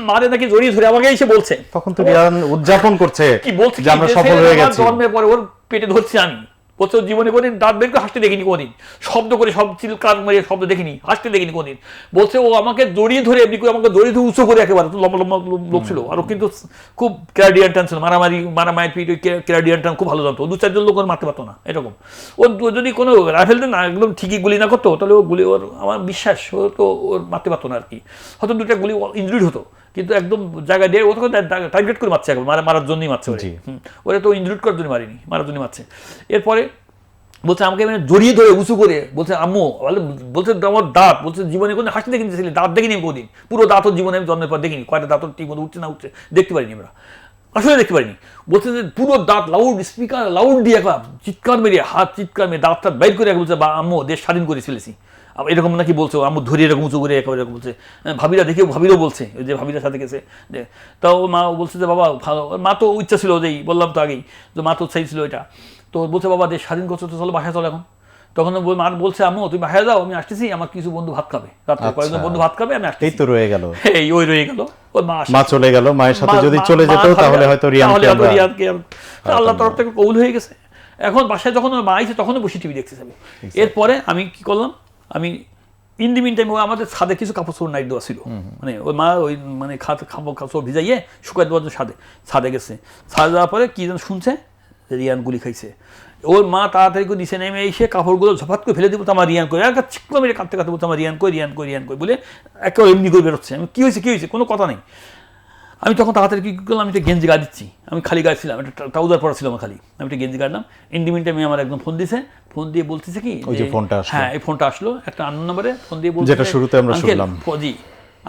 মারে নাকি জড়িয়ে ধরে আমাকে এসে বলছে। তখন তো রিয়ান উদযাপন করছে কি বলছে যে আমরা সফল হয়ে গেছি, জন্মের পরে ওর পেটে ধরছি আমি, বলছে জীবনে কোনদিন দাঁত বের করে হাসতে দেখিনি, কোনদিন শব্দ করে সব চিৎকার মেরে শব্দ দেখিনি, হাসতে দেখিনি কোনদিন। বলছে ও আমাকে জড়িয়ে ধরে এমনি করে, আমাকে জড়িয়ে ধরে উঁচু করে, একেবারে লম্বা লম্বা লোক ছিল, আর কিন্তু খুব ক্যারাডিয়ান টান ছিল, মারামারি পিট, ওই ক্যারাডিয়ান টান খুব ভালো জানতো, 2-4 জন লোক ওর মারতে পারতো না এরকম। ও যদি কোনো রাইফেল না একদম ঠিকই গুলি না করতো, তাহলে ও গুলি, ওর আমার বিশ্বাস ও তো ওর মারতে পারতো না আর কি, হয়তো 2টা গুলি ইনজুরিড হতো, কিন্তু একদম জায়গায় দিয়ে ও তখন টার্গেট করে মারছে, মারার জন্যই মারছে ওরা তো ইনজুরিড করার জন্য মারিনি, মারার জন্য মারছে। এরপরে বলছে আমাকে মানে জড়িয়ে ধরে উঁচু করে বলছে আম্মু, বলছে আমার দাঁত, বলছে জীবনে কোনো হাসি দেখিনি, দাঁত দেখিনি কোনদিন, পুরো দাঁত জীবনে আমি জন্মের পর দেখিনি, কয়টা দাঁত ঠিক মতো উঠছে না উঠছে দেখতে পারিনি আমরা, আসলে দেখতে পারিনি। বলছে যে পুরো দাঁত লাউড স্পিকার লাউড দিয়ে একবার চিৎকার মেরে, হাত চিৎকার মেরে দাঁত বাইর করে বলছে বা আম্মু দেশ স্বাধীন করে ফেলেছি, এরকম নাকি বলছে, আম্মু ধরে এরকম উঁচু করে একেবারে এরকম বলছে। ভাবিরা দেখে, ভাবিরও বলছে, ওই যে ভাবিরার সাথে গেছে, যে তাও মা বলছে যে বাবা ভালো, মা তো ইচ্ছা ছিল, যেই বললাম তো আগেই যে মা তো চাইছিল এটা, তো বলছে বাবা দেশ স্বাধীন করছো তো চলো বাসায় চলো এখন। তখন মা বলছে আম্মু তুমি বাসায় যাও, আমি আসতেছি, আমার কিছু বন্ধু ভাত খাবে, রাত্রে কয়েকজন বন্ধু ভাত খাবে, আমি আসতেছি। এই তো রয়ে গেল, এই ওই রয়ে গেল, ওর মা চলে গেল, মায়ের সাথে যদি চলে যেত তাহলে হয়তো রিয়ানকে আল্লাহ তরফ থেকে কবুল হয়ে গেছে। এখন বাসায় যখন ওর মা আইছে তখনও বসে টিভি দেখতেছে। এরপরে আমি কি করলাম, আমি ইন দি মিন টাইম আমাদের ছাদে কিছু কাপড় চোপড় নাইট দেওয়া ছিল, মানে ওই মা ওই মানে কাপড় ভিজাইয়ে শুকাই দেওয়ার জন্য ছাদে গেছে। ছাদে যাওয়ার পরে কি যেন শুনছে যে রিয়ান গুলি খাইছে। ওর মা তাড়াতাড়ি করে নিচে নেমে এসে কাপড়গুলো ঝপাত করে ফেলে দিব, তো আমার রিয়ান করে আর চিকলো মেরে কাঁদতে কাঁদতে বলতো আমার রিয়ান কই বলে একেবারে এমনি করে বেরোচ্ছে। আমি কী হয়েছে কোনো কথা নেই। আমি তখন তাড়াতাড়ি কী করলাম, আমি একটা গেঞ্জি গায়ে দিচ্ছি, আমি খালি গায়ে ছিলাম, একটা ট্রাউজার পরা ছিল আমার খালি, আমি একটা গেঞ্জি গাড়লাম। ইন্ডিমিন টাইমে আমার একদম ফোন দিছে, ফোন দিয়ে বলতেছে কি হ্যাঁ এই ফোনটা আসলো একটা আননোন নাম্বারে, ফোন দিয়ে বলছে যেটা শুরুতে আমরা শুনলাম, জি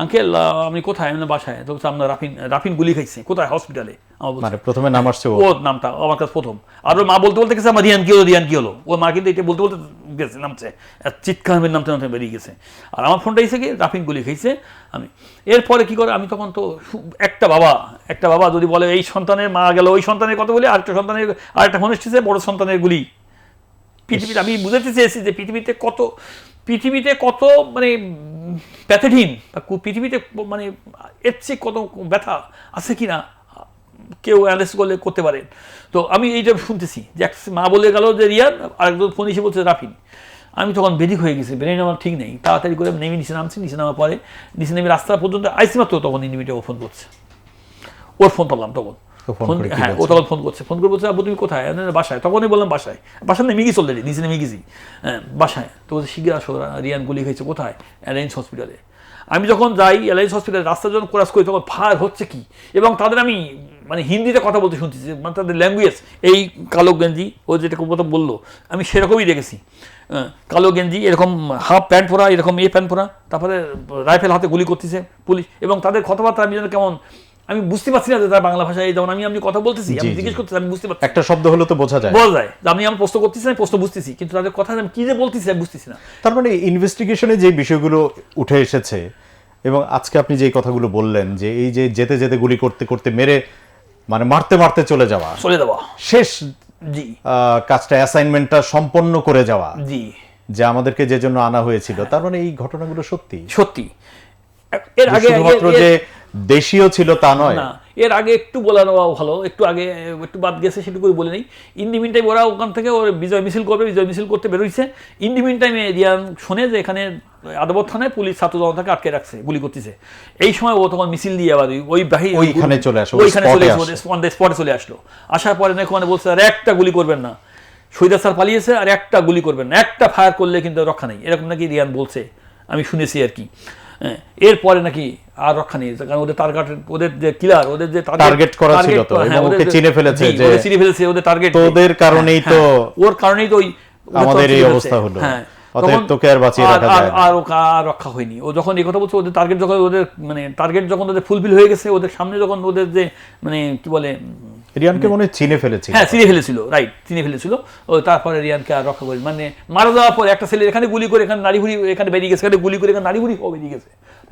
আঙ্কেল আপনি কোথায়? আমি বাসায়। তো আপনার রাফিন গুলি খাইছে কোথায়? হসপিটালে। মানে প্রথমে নাম আসছে ওর নামটা আমার কাছে প্রথম, আর ওর মা বলতে গেছে আমার রিয়ান কি হলো, ওর মা কিন্তু এটা বলতে গেছে নামছে, চিৎকার নামতে বেরিয়ে গেছে। আর আমার ফোনটা এসে কি রাফিন গুলি খাইছে। আমি এরপরে কি করে, আমি তখন তো একটা বাবা যদি বলে এই সন্তানের মা গেল, ওই সন্তানের কথা বলে আরেকটা ফোন এসেছে বড় সন্তানের গুলি। পৃথিবীতে আমি বুঝাতে চেয়েছি যে পৃথিবীতে কত মানে প্যাথেটিন বা পৃথিবীতে মানে এর চেয়ে কত ব্যথা আছে কি না কেউ অ্যানালাইসিস করতে পারেন। তো আমি এইটা শুনতেছি যে এক মা বলে গেল যে রিয়ান, আরেকজন ফোন এসে বলছে রাফিন। আমি তখন বেদিক হয়ে গেছি, ব্রেন আমার ঠিক নেই, তাড়াতাড়ি করে নেমে নিচে নামার পরে নিচে নেমে রাস্তা পর্যন্ত আইসি মাত্র তখন ইন্ডিমিটে ও ফোন করছে, ওর ফোন পেলাম তখন। হ্যাঁ ও তখন ফোন করে বলছে আব্বু তুমি কোথায়? বাসায়। তখনই বললাম বাসায় নেমে গেছি, অলরেডি নিচে নেমে গেছি বাসায়। তো বলছে শিগগির আসো, রিয়ান গুলি খাইছে কোথায়? অ্যালায়েন্স হসপিটালে। আমি যখন যাই অ্যালায়েন্স হসপিটালে, রাস্তা যখন ক্রস করি তখন ফায়ার হচ্ছে কি, এবং তাদের আমি মানে হিন্দিতে কথা বলতে শুনতেছি, মানে তাদের ল্যাঙ্গুয়েজ, এই কালো গেঞ্জি ও যেটা কথা বললো আমি সেরকমই দেখেছি, কালো গেঞ্জি এরকম হাফ প্যান্ট পরা, এরকম প্যান্ট পরা, তারপরে রাইফেল হাতে গুলি করতেছে পুলিশ, এবং তাদের কথাবার্তা আমি যেন কেমন আমি বুঝতে পারছি না যে তার বাংলা ভাষায়, যেমন আমি কথা বলতেছি, আমি জিজ্ঞেস করতেছি, আমি বুঝতে পারছি একটা শব্দ হলো তো বোঝা যায় আমি আমার প্রশ্ন করতেছি না, প্রশ্ন বুঝতেছি, কিন্তু তাদের কথা আমি কি যে বলতেছি আমি বুঝতেছি না। তার মানে ইনভেস্টিগেশনে যে বিষয়গুলো উঠে এসেছে, এবং আজকে আপনি যে কথাগুলো বললেন যে এই যে যেতে যেতে গুলি করতে করতে মেরে মানে মারতে চলে যাওয়া শেষ জি কাজটা অ্যাসাইনমেন্টটা সম্পন্ন করে যাওয়া, জি যে আমাদেরকে যে জন্য আনা হয়েছিল, তার মানে এই ঘটনাগুলো সত্যি এর আগে শুধুমাত্র যে দেশীয় ছিল তা নয়। না, এর আগে একটু বলা নেওয়া ভালো, একটু বাদ গেছে সেটুকুই বলে নেই। ইন দি মিন টাইম ওরা ওখান থেকে ওর বিজয় মিছিল করতে বেরোইছে। ইন দি মিন টাইমে রিয়ান শোনে যে এখানে আদাবত থানায় পুলিশ ছাত্র জনতাকে আটকে রাখছে, গুলি করতেছে। এই সময় ও তখন মিছিল দিয়ে আবার ওইখানে চলে স্পটে চলে আসলো। আসার পরে ওখানে বলছে আর একটা গুলি করবেন না, শহীদা স্যার পালিয়েছে, আর একটা গুলি করবেন না, একটা ফায়ার করলে কিন্তু রক্ষা নেই, এরকম নাকি রিয়ান বলছে, আমি শুনেছি আর কি। এরপরে নাকি আর রক্ষা নেই, কারণ ওদের টার্গেট, ওদের যে কিলার, ওদের যে টার্গেট করা ছিল তো, এবং ওকে চিনে ফেলেছে, ওদের টার্গেট, তো ওদের কারণেই তো ওর কারণেই তো আমাদের এই অবস্থা হলো। অতএব তোকে আর বাঁচিয়ে রাখা যায় না, আর রক্ষা হয়নি। ও যখন এই কথা বলছে, ওদের টার্গেট যখন ওদের ফুলফিল হয়ে গেছে, ওদের সামনে যখন ওদের যে মানে কি বলে রিয়ানকে মনে চিনে ফেলেছিল, রাইট, চিনে ফেলেছিল। ও তারপরে রিয়ানকে আর রক্ষা করে, মানে মারা যাওয়ার পর একটা ছেলে এখানে গুলি করে এখানে নাড়ি ভুড়ি এখানে বেরিয়ে গেছে, এখানে গুলি করে এখানে নাড়ি ভুড়ি বেরিয়ে গেছে,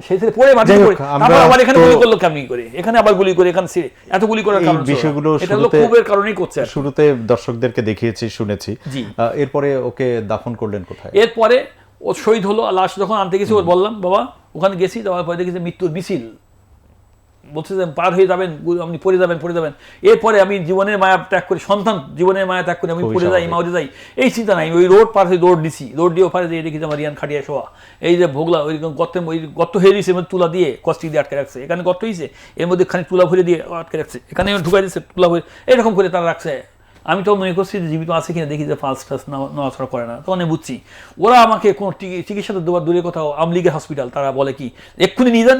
সেই ছেলে পড়ে মাটিতে পড়ে, তারপর আবার এখানে গুলি করলো কেমনি করে, এখানে আবার গুলি করে, এখানে এত গুলি করার কারণ বিষয়গুলো এটা হলো ক্ষোভের কারণেই করছে। শুরুতে দর্শকদেরকে দেখিয়েছি, শুনেছি। এরপরে ওকে দাফন করলেন কোথায়? এরপরে ও শহীদ হলো, লাশ যখন আনতে গেছি ওর বললাম বাবা ওখানে গেছি, যাওয়ার পরে দেখেছি মৃত্যুর মিছিল, বলছে যে পার হয়ে যাবেন, আপনি পড়ে যাবেন। এরপরে আমি জীবনের মায়া ত্যাগ করি, সন্তান জীবনের মায়া ত্যাগ করি, আমি পড়ে যাই, মাউরে যাই, এই চিন্তা নাই। ওই রোড পার হয়ে দৌড় দিছি, দৌড় দিয়ে ওপারে দিয়ে দেখি আমার রিয়ান খাটিয়া শোয়া, এই যে ভোগলা ওই গর্ত হয়ে দিয়েছে, তুলা দিয়ে কষ্টি দিয়ে আটকে রাখছে, এখানে গর্ত হয়েছে, এর মধ্যে খানিক তুলা ভরে দিয়ে আটকে রাখছে, এখানে ঢুকাই দিচ্ছে তুলা ভরে, এরকম করে তারা রাখছে। আমি তো মনে করছি যে জীবিত আছে কিনা, দেখি যে ফার্স্ট নড়াচড়া করে না, তখন বুঝছি ওরা আমাকে কোনো চিকিৎসা দেওয়ার দূরে কোথাও আমলিগের হসপিটাল, তারা বলে কি এক্ষুনি নিয়ে যান,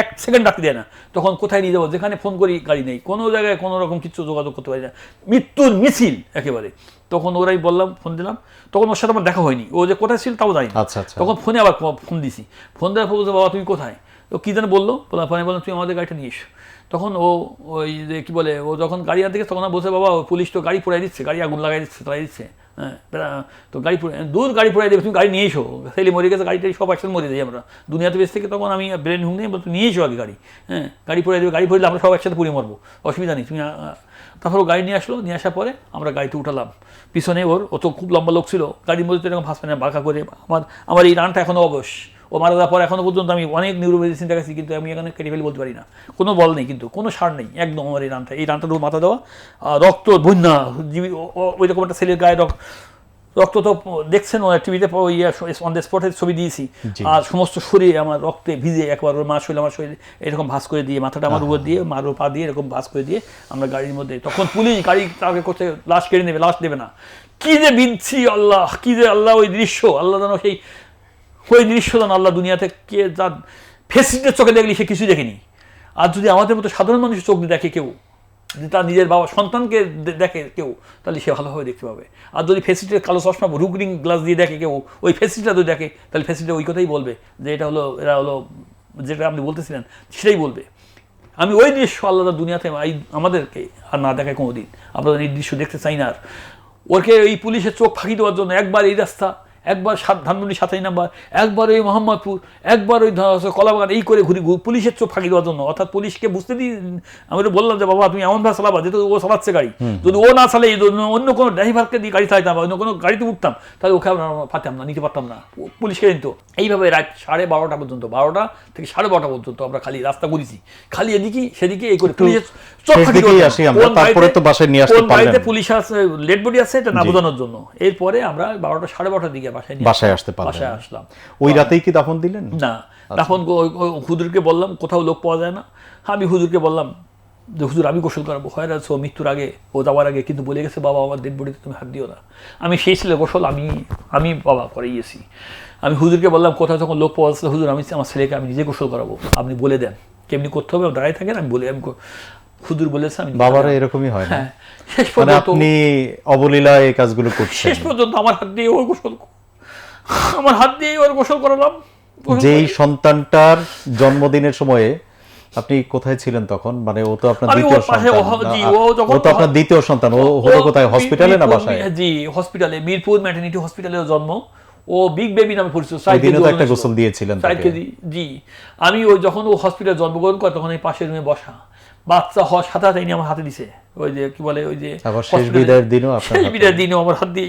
1 সেকেন্ড ডাকতে দেয় না। তখন কোথায় নিয়ে যাবো, যেখানে ফোন করি গাড়ি নেই, কোনো জায়গায় কোনো রকম কিছু যোগাযোগ করতে পারি না, মৃত্যুর মিছিল একেবারে। তখন ওরাই বললাম, ফোন দিলাম, তখন ওর সাথে আমার দেখা হয়নি, ও যে কোথায় ছিল তাও জানি না। তখন ফোনে আবার ফোন দিছি, ফোন দেওয়ার পর বলছে বাবা তুমি কোথায়, তো কী যেন বললো, বললাম তুমি আমাদের গাড়িটা নিয়ে এসো। তখন ওই যে কী বলে, ও যখন গাড়ি আনতে গেছে তখন বলছে বাবা পুলিশ তো গাড়ি পোড়াই দিচ্ছে, গাড়ি আগুন লাগাই দিচ্ছে, হ্যাঁ তো গাড়ি পোড়াই দেবে, তুমি গাড়ি নিয়ে এসো, ছেলে মরে গেছে, গাড়িটাই সব একসাথে মরে যাই আমরা দুনিয়াতে বেশ থেকে। তখন আমি ব্রেন হুম নিয়ে বলতো নিয়ে এসো আগে গাড়ি, গাড়ি পোড়াই দেবে, গাড়ি পোড়াইলে আমরা সব একসাথে পুড়ে মরবো, অসুবিধা নেই তুমি। তারপর ও গাড়ি নিয়ে আসলো, নিয়ে আসার পরে আমরা গাড়িতে উঠালাম, পিছনে ও তো খুব লম্বা লোক ছিল, গাড়ির মধ্যে তো এরকম ফাঁসবে না বাঁকা করে। আমার এই রানটা এখনও অবশ, ও মারা যাওয়ার পর এখনও পর্যন্ত আমি অনেক নিউরো মেডিসিন দেখাচ্ছি, কিন্তু আমি এখানে কেটে ফেলে বলতে পারি না, কোনো বল নেই, কিন্তু কোনো সার নেই, একদম আমার এই রানটা মাথা দেওয়া, রক্ত বন্যা, ওই রকম একটা ছেলের গায়ে রক্ত তো দেখছেন টিভিতে অন দ্য স্পটের ছবি দিয়েছি, আর সমস্ত শরীর আমার রক্তে ভিজে একবার ওর মা শরীর আমার শরীর এরকম ভাঁজ করে দিয়ে, মাথাটা আমার উপর দিয়ে, মার পা দিয়ে এরকম ভাঁজ করে দিয়ে আমরা গাড়ির মধ্যে, তখন পুলিশ গাড়ি তাকে করতে লাশ কেড়ে নেবে, লাশ দেবে না। কি যে বিচ্ছি আল্লাহ, কি যে আল্লাহ ওই দৃশ্য, আল্লাহ যেন সেই ওই দৃশ্য যেন আল্লাহ দুনিয়াতে কে যার ফেসিলিটির চোখে দেখলে সে কিছু দেখেনি। আর যদি আমাদের মতো সাধারণ মানুষের চোখ দিয়ে দেখে কেউ, যদি তার নিজের বাবা সন্তানকে দেখে কেউ, তাহলে সে ভালোভাবে দেখতে পাবে। আর যদি ফেসিলিটির কালো চশমা রুগরিং গ্লাস দিয়ে দেখে কেউ, ওই ফেসিলিটিটা যদি দেখে, তাহলে ফেসিলিটি ওই কথাই বলবে যে এটা হলো, এরা হলো যেটা আপনি বলতেছিলেন সেটাই বলবে। আমি ওই দৃশ্য আল্লাহ দুনিয়াতে আমাদেরকে আর না দেখায় কোনো দিন, আমরা এই দৃশ্য দেখতে চাই না। আর ওকে এই পুলিশের চোখ ফাঁকি দেওয়ার জন্য একবার এই রাস্তা, একবার ধানমন্ডি 27 নাম্বার, একবার ওই মোহাম্মদপুর, একবার ওই কলাবাগান, এই করে ঘুরি পুলিশের চোখ ফাঁকি দেওয়ার জন্য। অর্থাৎ পুলিশকে বুঝতে দিই, আমি তো বললাম যে বাবা তুমি এমনভাবে চালাবা যেহেতু ও চালাচ্ছে গাড়ি, যদি ও না চালে অন্য কোনো ড্রাইভারকে দিয়ে গাড়ি চালাইতাম, অন্য কোনো গাড়িতে উঠতাম, তাহলে ওকে আমরা পারতাম না, নিতে পারতাম না, পুলিশকে নিত। এইভাবে রাত 12:30 পর্যন্ত, 12টা থেকে 12:30 পর্যন্ত আমরা খালি রাস্তা ঘুরেছি, খালি এদিকে সেদিকে এই করে পুলিশের চোখ ফাঁকি দেওয়ার পুলিশ আছে, লেট বডি আছে এটা না বোঝানোর জন্য। এরপরে আমরা 12টা 12:30 দিকে বাসায় আসলাম। ওই রাতেই কি দাফন দিলেন? না, দাফন হুজুরকে বললাম, কোথাও লোক পাওয়া যায় না। আমি হুজুরকে বললাম যে হুজুর আমি গোসল করাবো, হয় আছে ও মৃত্যুর আগে, ও যাওয়ার আগে, কিন্তু বলে গেছে বাবা আমার ডেড বডিতে তুমি হাত দিও না। আমি সেই ছেলে গোসল আমি বাবা করাইয়েছি। আমি হুজুরকে বললাম কোথাও যখন লোক পাওয়া যাচ্ছে, হুজুর আমি আমার ছেলেকে আমি নিজে গোসল করাবো, আপনি বলে দেন কেমনি করতে হবে, দাঁড়ায় থাকেন, আমি বলে আমি হুজুর বলেছে। আমি বাবারা এরকমই হয় না, শেষ পর্যন্ত আপনি অবলীলায় এই কাজগুলো করছেন। শেষ পর্যন্ত আমার হাত দিয়ে ওর গোসল করালাম। যেই সন্তানটার জন্মদিনের সময়ে আপনি কোথায় ছিলেন তখন? মানে ও তো আপনার দ্বিতীয় সন্তান, ও হলো কোথায়, হসপিটালে না বাসায়? জি হসপিটালে, মিরপুর ম্যাটারনিটি হসপিটালে জন্ম। ও বিগ বেবি নামে পরিচিত। একটা গোসল দিয়েছিলেন তাকে। জি, আমি ওই যখন ও হসপিটালে জন্মগ্রহণ করে তখন এই পাশের রুমে বসা, বাচ্চা হওয়ার সাথে সাথে আমার হাতে দিছে, ওই যে কি বলে, ওই যে শেষ বিদায়ের দিনও আমার হাত দিয়ে,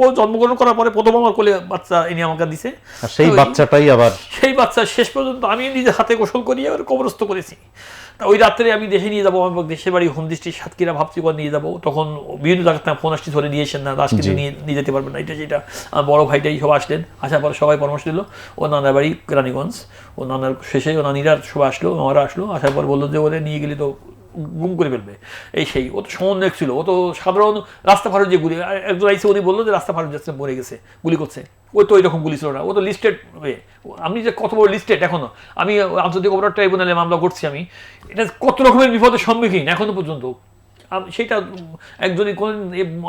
ও জন্মগ্রহণ করার পরে প্রথম আমার কোলে বাচ্চা এনে আমাকে দিছে। সেই বাচ্চাটাই আবার সেই বাচ্চা শেষ পর্যন্ত আমি নিজে হাতে গোসল করিয়ে ওর কবরস্থ করেছি। তা ওই রাত্রে আমি দেশে নিয়ে যাবো, আমার দেশের বাড়ি হোম ডিস্ট্রিক্ট সাতক্ষীরা, ভাবছি নিয়ে যাবো। তখন বিভিন্ন জায়গায় ফোন আসছি, ধরে নিয়ে এসেন না, লাশ কিন্তু নিয়ে যেতে পারবেন না, এটা সেটা। আমার বড় ভাইটাই সব আসলেন, আসার পরে সবাই পরামর্শ দিল। ও নানার বাড়ি কেরানীগঞ্জ, ও নানার শেষে ও নানিরা সবাই আসলো, আমারা আসলো, আসার পর বললো যে ওরে নিয়ে গেলে তো গুম করে ফেলবে, এই সেই। ও তো সমন্বয়ক ছিল, ও তো সাধারণ রাস্তা ফারুক যে গুলি, একজন আইসে উনি বললো যে রাস্তা ফারুক যাচ্ছে মরে গেছে, গুলি করছে। ও তো ওইরকম গুলি ছিল না, ও তো লিস্টেড হয়ে, আমি যে কত বড় লিস্টেড এখনো, আমি আন্তর্জাতিক অপরাধ ট্রাইব্যুনালে মামলা করছি, আমি এটা কত রকমের বিপদের সম্মুখীন এখনো পর্যন্ত। সেটা একজনই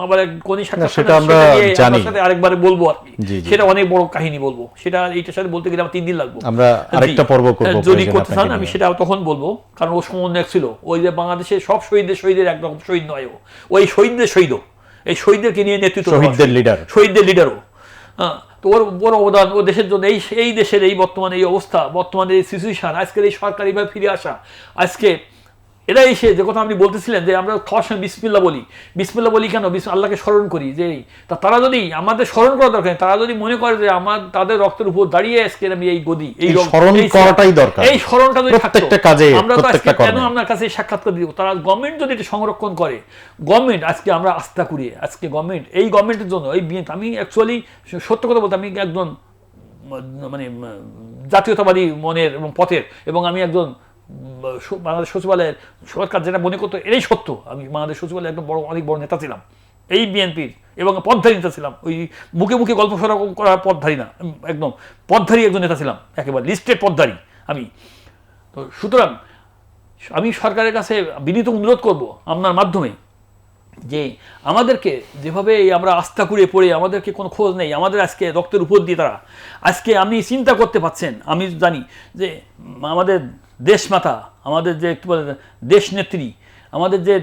আবার কোনই সাথে আরেকবার বলবো আর কি, সেটা অনেক বড় কাহিনী বলবো, সেটা এইটার সাথে বলতে গেলে আমার 3 দিন লাগবে। আমরা আরেকটা পর্ব করব যদি করতে চান, আমি সেটা তখন বলবো, কারণ ও সমন্বয়ক ছিল। ওই যে বাংলাদেশের সব শহীদের একদম শহীদ নয়, ওই শহীদদের শহীদ, এই শহীদদেরকে নিয়ে নেতৃত্ব, শহীদদের লিডারও। তো ওর বড় অবদান, ও দেশের জন্য, এই দেশের এই বর্তমানে এই অবস্থা, বর্তমানে এই সিচুয়েশন, আজকের এই সরকার এইভাবে ফিরে আসা, আজকে এরা এসে যে কথা আপনি বলতেছিলেন যে আমরা খাওয়ার সময় বিসমিল্লাহ বলি কেন, আল্লাহকে স্মরণ করি, যে তারা যদি আমাদের স্মরণ করা দরকার, তারা যদি মনে করে যে আমার তাদের রক্তের উপর দাঁড়িয়ে আজকে আমি এই গদি, এই স্মরণটা যদি থাকতো, আমরা তো আজকে কেন আপনার কাছে সাক্ষাৎকার দিব। তারা গভর্নমেন্ট যদি এটা সংরক্ষণ করে, গভর্নমেন্ট আজকে আমরা আস্থা করি, আজকে গভর্নমেন্ট, এই গভর্নমেন্টের জন্য আমি অ্যাকচুয়ালি সত্য কথা বলতে, আমি একজন মানে জাতীয়তাবাদী মনের এবং পথের, এবং আমি একজন বাংলাদেশ সচিবালয়ের সরকার যেটা মনে করতো এটাই সত্য, আমি বাংলাদেশ সচিবালয়ের একদম অনেক বড় নেতা ছিলাম এই বিএনপির, এবং পথধারী নেতা ছিলাম, ওই মুখে মুখে গল্প সরা করার পথধারী না, একদম পথধারী একজন নেতা ছিলাম, একেবারে লিস্টেড পথধারী আমি। তো সুতরাং আমি সরকারের কাছে বিনীত অনুরোধ করব আপনার মাধ্যমে, যে আমাদেরকে যেভাবে আমরা আস্থা করে পড়ে, আমাদেরকে কোনো খোঁজ নেই, আমাদের আজকে রক্তের উপর দিয়ে তারা আজকে, আপনি চিন্তা করতে পারছেন, আমি জানি যে আমাদের দেশমাতা, আমাদের যে একটু বলে দেশ নেত্রী, আমাদের যে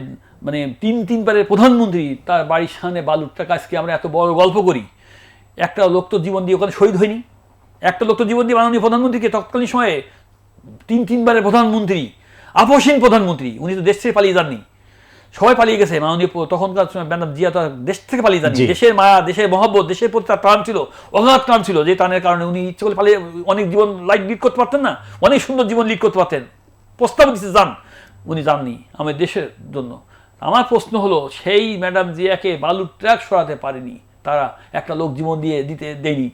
মানে 3 বারের প্রধানমন্ত্রী, তার বাড়ির সামনে বালুর টাকা, আজকে আমরা এত বড় গল্প করি, একটা লোক তো জীবন দিয়ে ওখানে শহীদ হয়নি, একটা লোক তো জীবন দিয়ে মাননীয় প্রধানমন্ত্রীকে তৎকালীন সময়ে 3 বারের প্রধানমন্ত্রী, আপসহীন প্রধানমন্ত্রী, উনি তো দেশ থেকে পালিয়ে যাননি, সবাই পালিয়ে গেছে, মাননীয় তখনকার ম্যাডাম জিয়া তো দেশ থেকে পালিয়ে যাননি, দেশের মায়া, দেশের মহব্বত, দেশের প্রতি তার টান ছিল, অগাধ টান ছিল, যে টানের কারণে উনি ইচ্ছে করে পালিয়ে অনেক জীবন লিড করতে পারতেন না, অনেক সুন্দর জীবন লিড করতে পারতেন, প্রস্তাব দিচ্ছে যান, উনি যাননি আমাদের দেশের জন্য। আমার প্রশ্ন হলো, সেই ম্যাডাম জিয়াকে বালুর ট্রাক সরাতে পারেনি, তারা একটা লোক জীবন দিতে দেয়নি।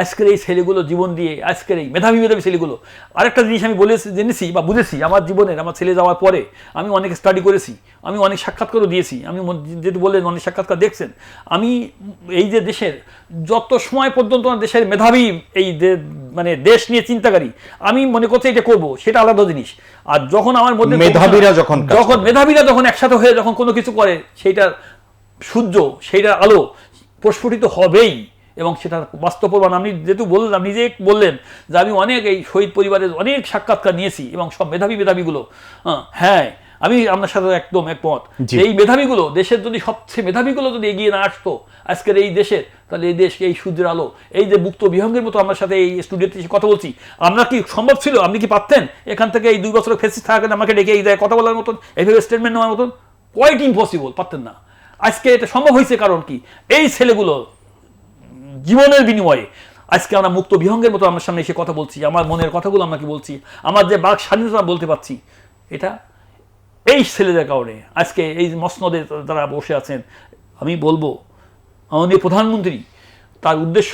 আজকের এই ছেলেগুলো জীবন দিয়ে, আজকের এই মেধাবী ছেলেগুলো, আরেকটা জিনিস আমি জেনেছি বা বুঝেছি আমার জীবনের, আমার ছেলে যাওয়ার পরে আমি অনেক স্টাডি করেছি, আমি অনেক সাক্ষাৎকারও দিয়েছি, আমি যেহেতু বললেন অনেক সাক্ষাৎকার দেখছেন, আমি এই যে দেশের যত সময় পর্যন্ত দেশের মেধাবী এই মানে দেশ নিয়ে চিন্তাকারী, আমি মনে করছি এটা করবো, সেটা আলাদা জিনিস। আর যখন আমার মধ্যে মেধাবীরা যখন একসাথে হয়ে যখন কোনো কিছু করে, সেইটার সূর্য, সেইটার আলো প্রস্ফুটিত হবেই, এবং সেটা বাস্তব প্রমাণ। আপনি যেহেতু বললাম, নিজে বললেন যে আমি অনেক এই শহীদ পরিবারের অনেক সাক্ষাৎকার নিয়েছি, এবং সব মেধাবীগুলো, হ্যাঁ আমি আপনার সাথে একদম একমত। এই মেধাবীগুলো, দেশের যদি সবচেয়ে মেধাবীগুলো যদি এগিয়ে না আসতো আজকের এই দেশের, তাহলে এই দেশ, এই সূর্যের আলো, এই যে মুক্ত বিহঙ্গের মতো আমার সাথে এই স্টুডিওতে কথা বলছি, আমরা কি সম্ভব ছিল? আপনি কি পারতেন এখান থেকে এই 2 বছরের ফেসিস থাকেন আমাকে ডেকে এই জায়গায় কথা বলার মতন, এইভাবে স্টেটমেন্ট নেওয়ার মতন? কোয়াইট ইম্পসিবল, পারতেন না। আজকে এটা সম্ভব হয়েছে কারণ কি, এই ছেলেগুলো জীবনের বিনিময়ে আজকে আমরা মুক্ত বিহঙ্গের মতো আমার সামনে এসে কথা বলছি, আমার মনের কথাগুলো আমাকে বলছি, আমার যে বাক স্বাধীনতা বলতে পারছি, এটা এই ছেলেদের কারণে। আজকে এই মসনদে তারা বসে আছেন, আমি বলবো মাননীয় প্রধানমন্ত্রী, তার উদ্দেশ্য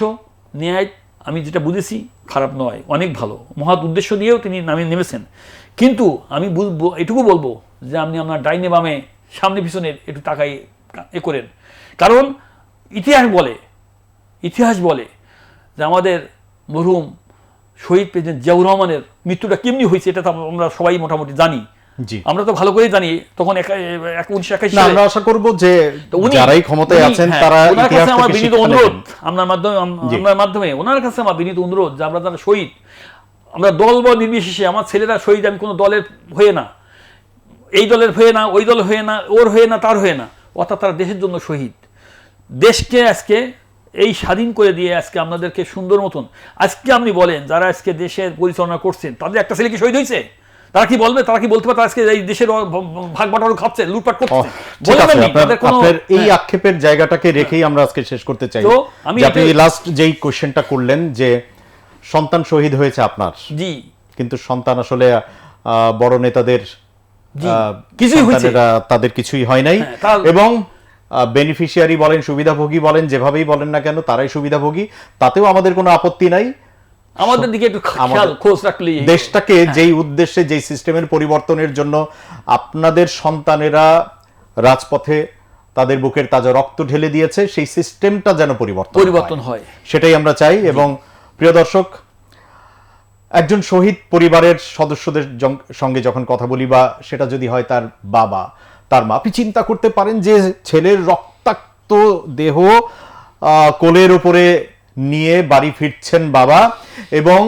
ন্যায়, আমি যেটা বুঝেছি খারাপ নয়, অনেক ভালো, মহৎ উদ্দেশ্য নিয়েও তিনি নেমেছেন। কিন্তু আমি এটুকু বলবো যে আপনি আপনার ডাইনে বামে সামনে পিছনে একটু তাকাই করেন, কারণ ইতিহাস বলে যে আমাদের মরহুম শহীদ প্রেসিডেন্ট জিয়াউর রহমানের মৃত্যুটা কেমনি হয়েছে, এটা তো আমরা সবাই মোটামুটি জানি, আমরা তো ভালো করেই জানি। তখন 1981 সালে আমরা আশা করব যে যারাই ক্ষমতায় আছেন তারা ইতিহাস থেকে বিনীত অনুরোধ, আপনার মাধ্যমে ওনার কাছে আমার বিনীত অনুরোধ যে আমরা যারা শহীদ, আমরা দল বা নির্বিশেষে, আমার ছেলেরা শহীদ, আমি কোনো দলের হয়ে না, এই দলের হয়ে না, ওই দল হয়ে না, ওর হয়ে না, তার হয়ে না, অর্থাৎ তারা দেশের জন্য শহীদ। দেশকে আজকে এই স্বাধীন করে দিয়ে আজকে আপনাদেরকে সুন্দর মতন, আজকে আপনি বলেন যারা আজকে দেশের পরিচালনা করছেন, তাদের একটা ছেলে কি শহীদ হয়েছে? তারা কি বলবে? তারা কি বলতে পারে আজকে এই দেশের ভাগ বাটোয়ারা খাচ্ছে, লুটপাট করছে? আপনার এই আক্ষেপের জায়গাটাকে রেখেই আমরা আজকে শেষ করতে চাই। আপনি লাস্ট যেই কোশ্চেনটা করলেন যে সন্তান শহীদ হয়েছে আপনার, জি, কিন্তু সন্তান আসলে বড় নেতাদের কিছুই হয়েছে, তাদের কিছুই হয় নাই, এবং বেনিফিশিয়ারি বলেন, সুবিধাভোগী বলেন, যেভাবেই বলেন না কেন, তারাই সুবিধাভোগী, তাতেও আমাদের কোনো আপত্তি নাই। আমাদের দিকে একটু খেয়াল খোঁজ রাখলে, দেশটাকে যেই উদ্দেশ্যে, যেই সিস্টেমের পরিবর্তনের জন্য আপনাদের সন্তানেরা রাজপথে তাদের বুকের তাজা রক্ত ঢেলে দিয়েছে, সেই সিস্টেমটা যেন পরিবর্তন হয়, সেটাই আমরা চাই। এবং প্রিয় দর্শক, একজন শহীদ পরিবারের সদস্যদের সঙ্গে যখন কথা বলি, বা সেটা যদি হয় তার বাবা, তার মা, আপনি চিন্তা করতে পারেন যে ছেলের রক্তাক্ত দেহ কোলের উপরে নিয়ে বাড়ি ফিরছেন বাবা, এবং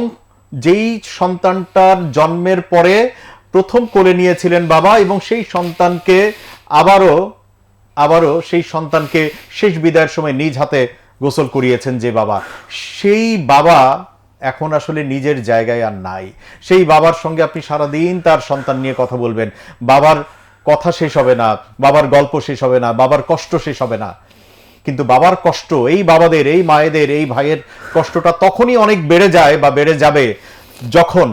যেই সন্তানটার জন্মের পরে প্রথম কোলে নিয়েছিলেন বাবা, এবং সেই সন্তানকে আবারও সেই সন্তানকে শেষ বিদায়ের সময় নিজ হাতে গোসল করিয়েছেন যে বাবা, সেই বাবা এখন আসলে নিজের জায়গায় আর নাই। সেই বাবার সঙ্গে আপনি সারাদিন তার সন্তান নিয়ে কথা বলবেন, বাবার কথা শেষ হবে না, বাবার গল্প শেষ হবে না, বাবার কষ্ট শেষ হবে না। কিন্তু বাবার কষ্ট, এই বাবাদের, এই মায়েদের, এই ভাইয়ের কষ্টটা তখনই অনেক বেড়ে যায় বা বেড়ে যাবে যখন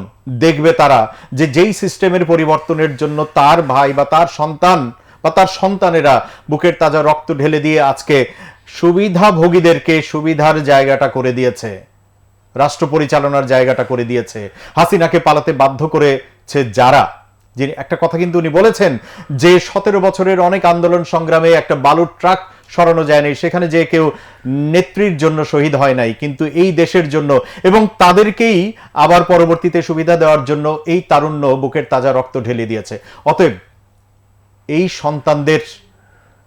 দেখবে তারা যে যেই সিস্টেমের পরিবর্তনের জন্য তার ভাই বা তার সন্তান বা তার সন্তানেরা বুকের তাজা রক্ত ঢেলে দিয়ে আজকে সুবিধাভোগীদেরকে সুবিধার জায়গাটা করে দিয়েছে, রাষ্ট্র পরিচালনার জায়গাটা করে দিয়েছে, হাসিনাকে পালাতে বাধ্য করেছে যারা, যে একটা কথা কিন্তু উনি বলেছেন যে 17 বছরের অনেক আন্দোলন সংগ্রামে একটা বালুর ট্রাক সরানো যায়নি, সেখানে যে কেউ নেত্রীর জন্য শহীদ হয় নাই, কিন্তু এই দেশের জন্য, এবং তাদেরকেই আবার পরবর্তীতে সুবিধা দেওয়ার জন্য এই তারুণ্য বুকের তাজা রক্ত ঢেলে দিয়েছে। অতএব এই সন্তানদের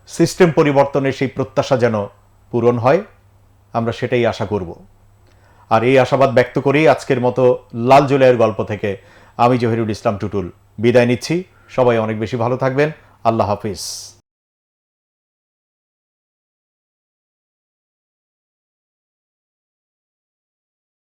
সিস্টেম পরিবর্তনের সেই প্রত্যাশা যেন পূরণ হয়, আমরা সেটাই আশা করব। আর এই আশাবাদ ব্যক্ত করেই আজকের মতো লাল জুলাইয়ের গল্প থেকে আমি জহিরুল ইসলাম টুটুল বিদায় নিচ্ছি। সবাই অনেক বেশি ভালো থাকবেন। আল্লাহ হাফিজ।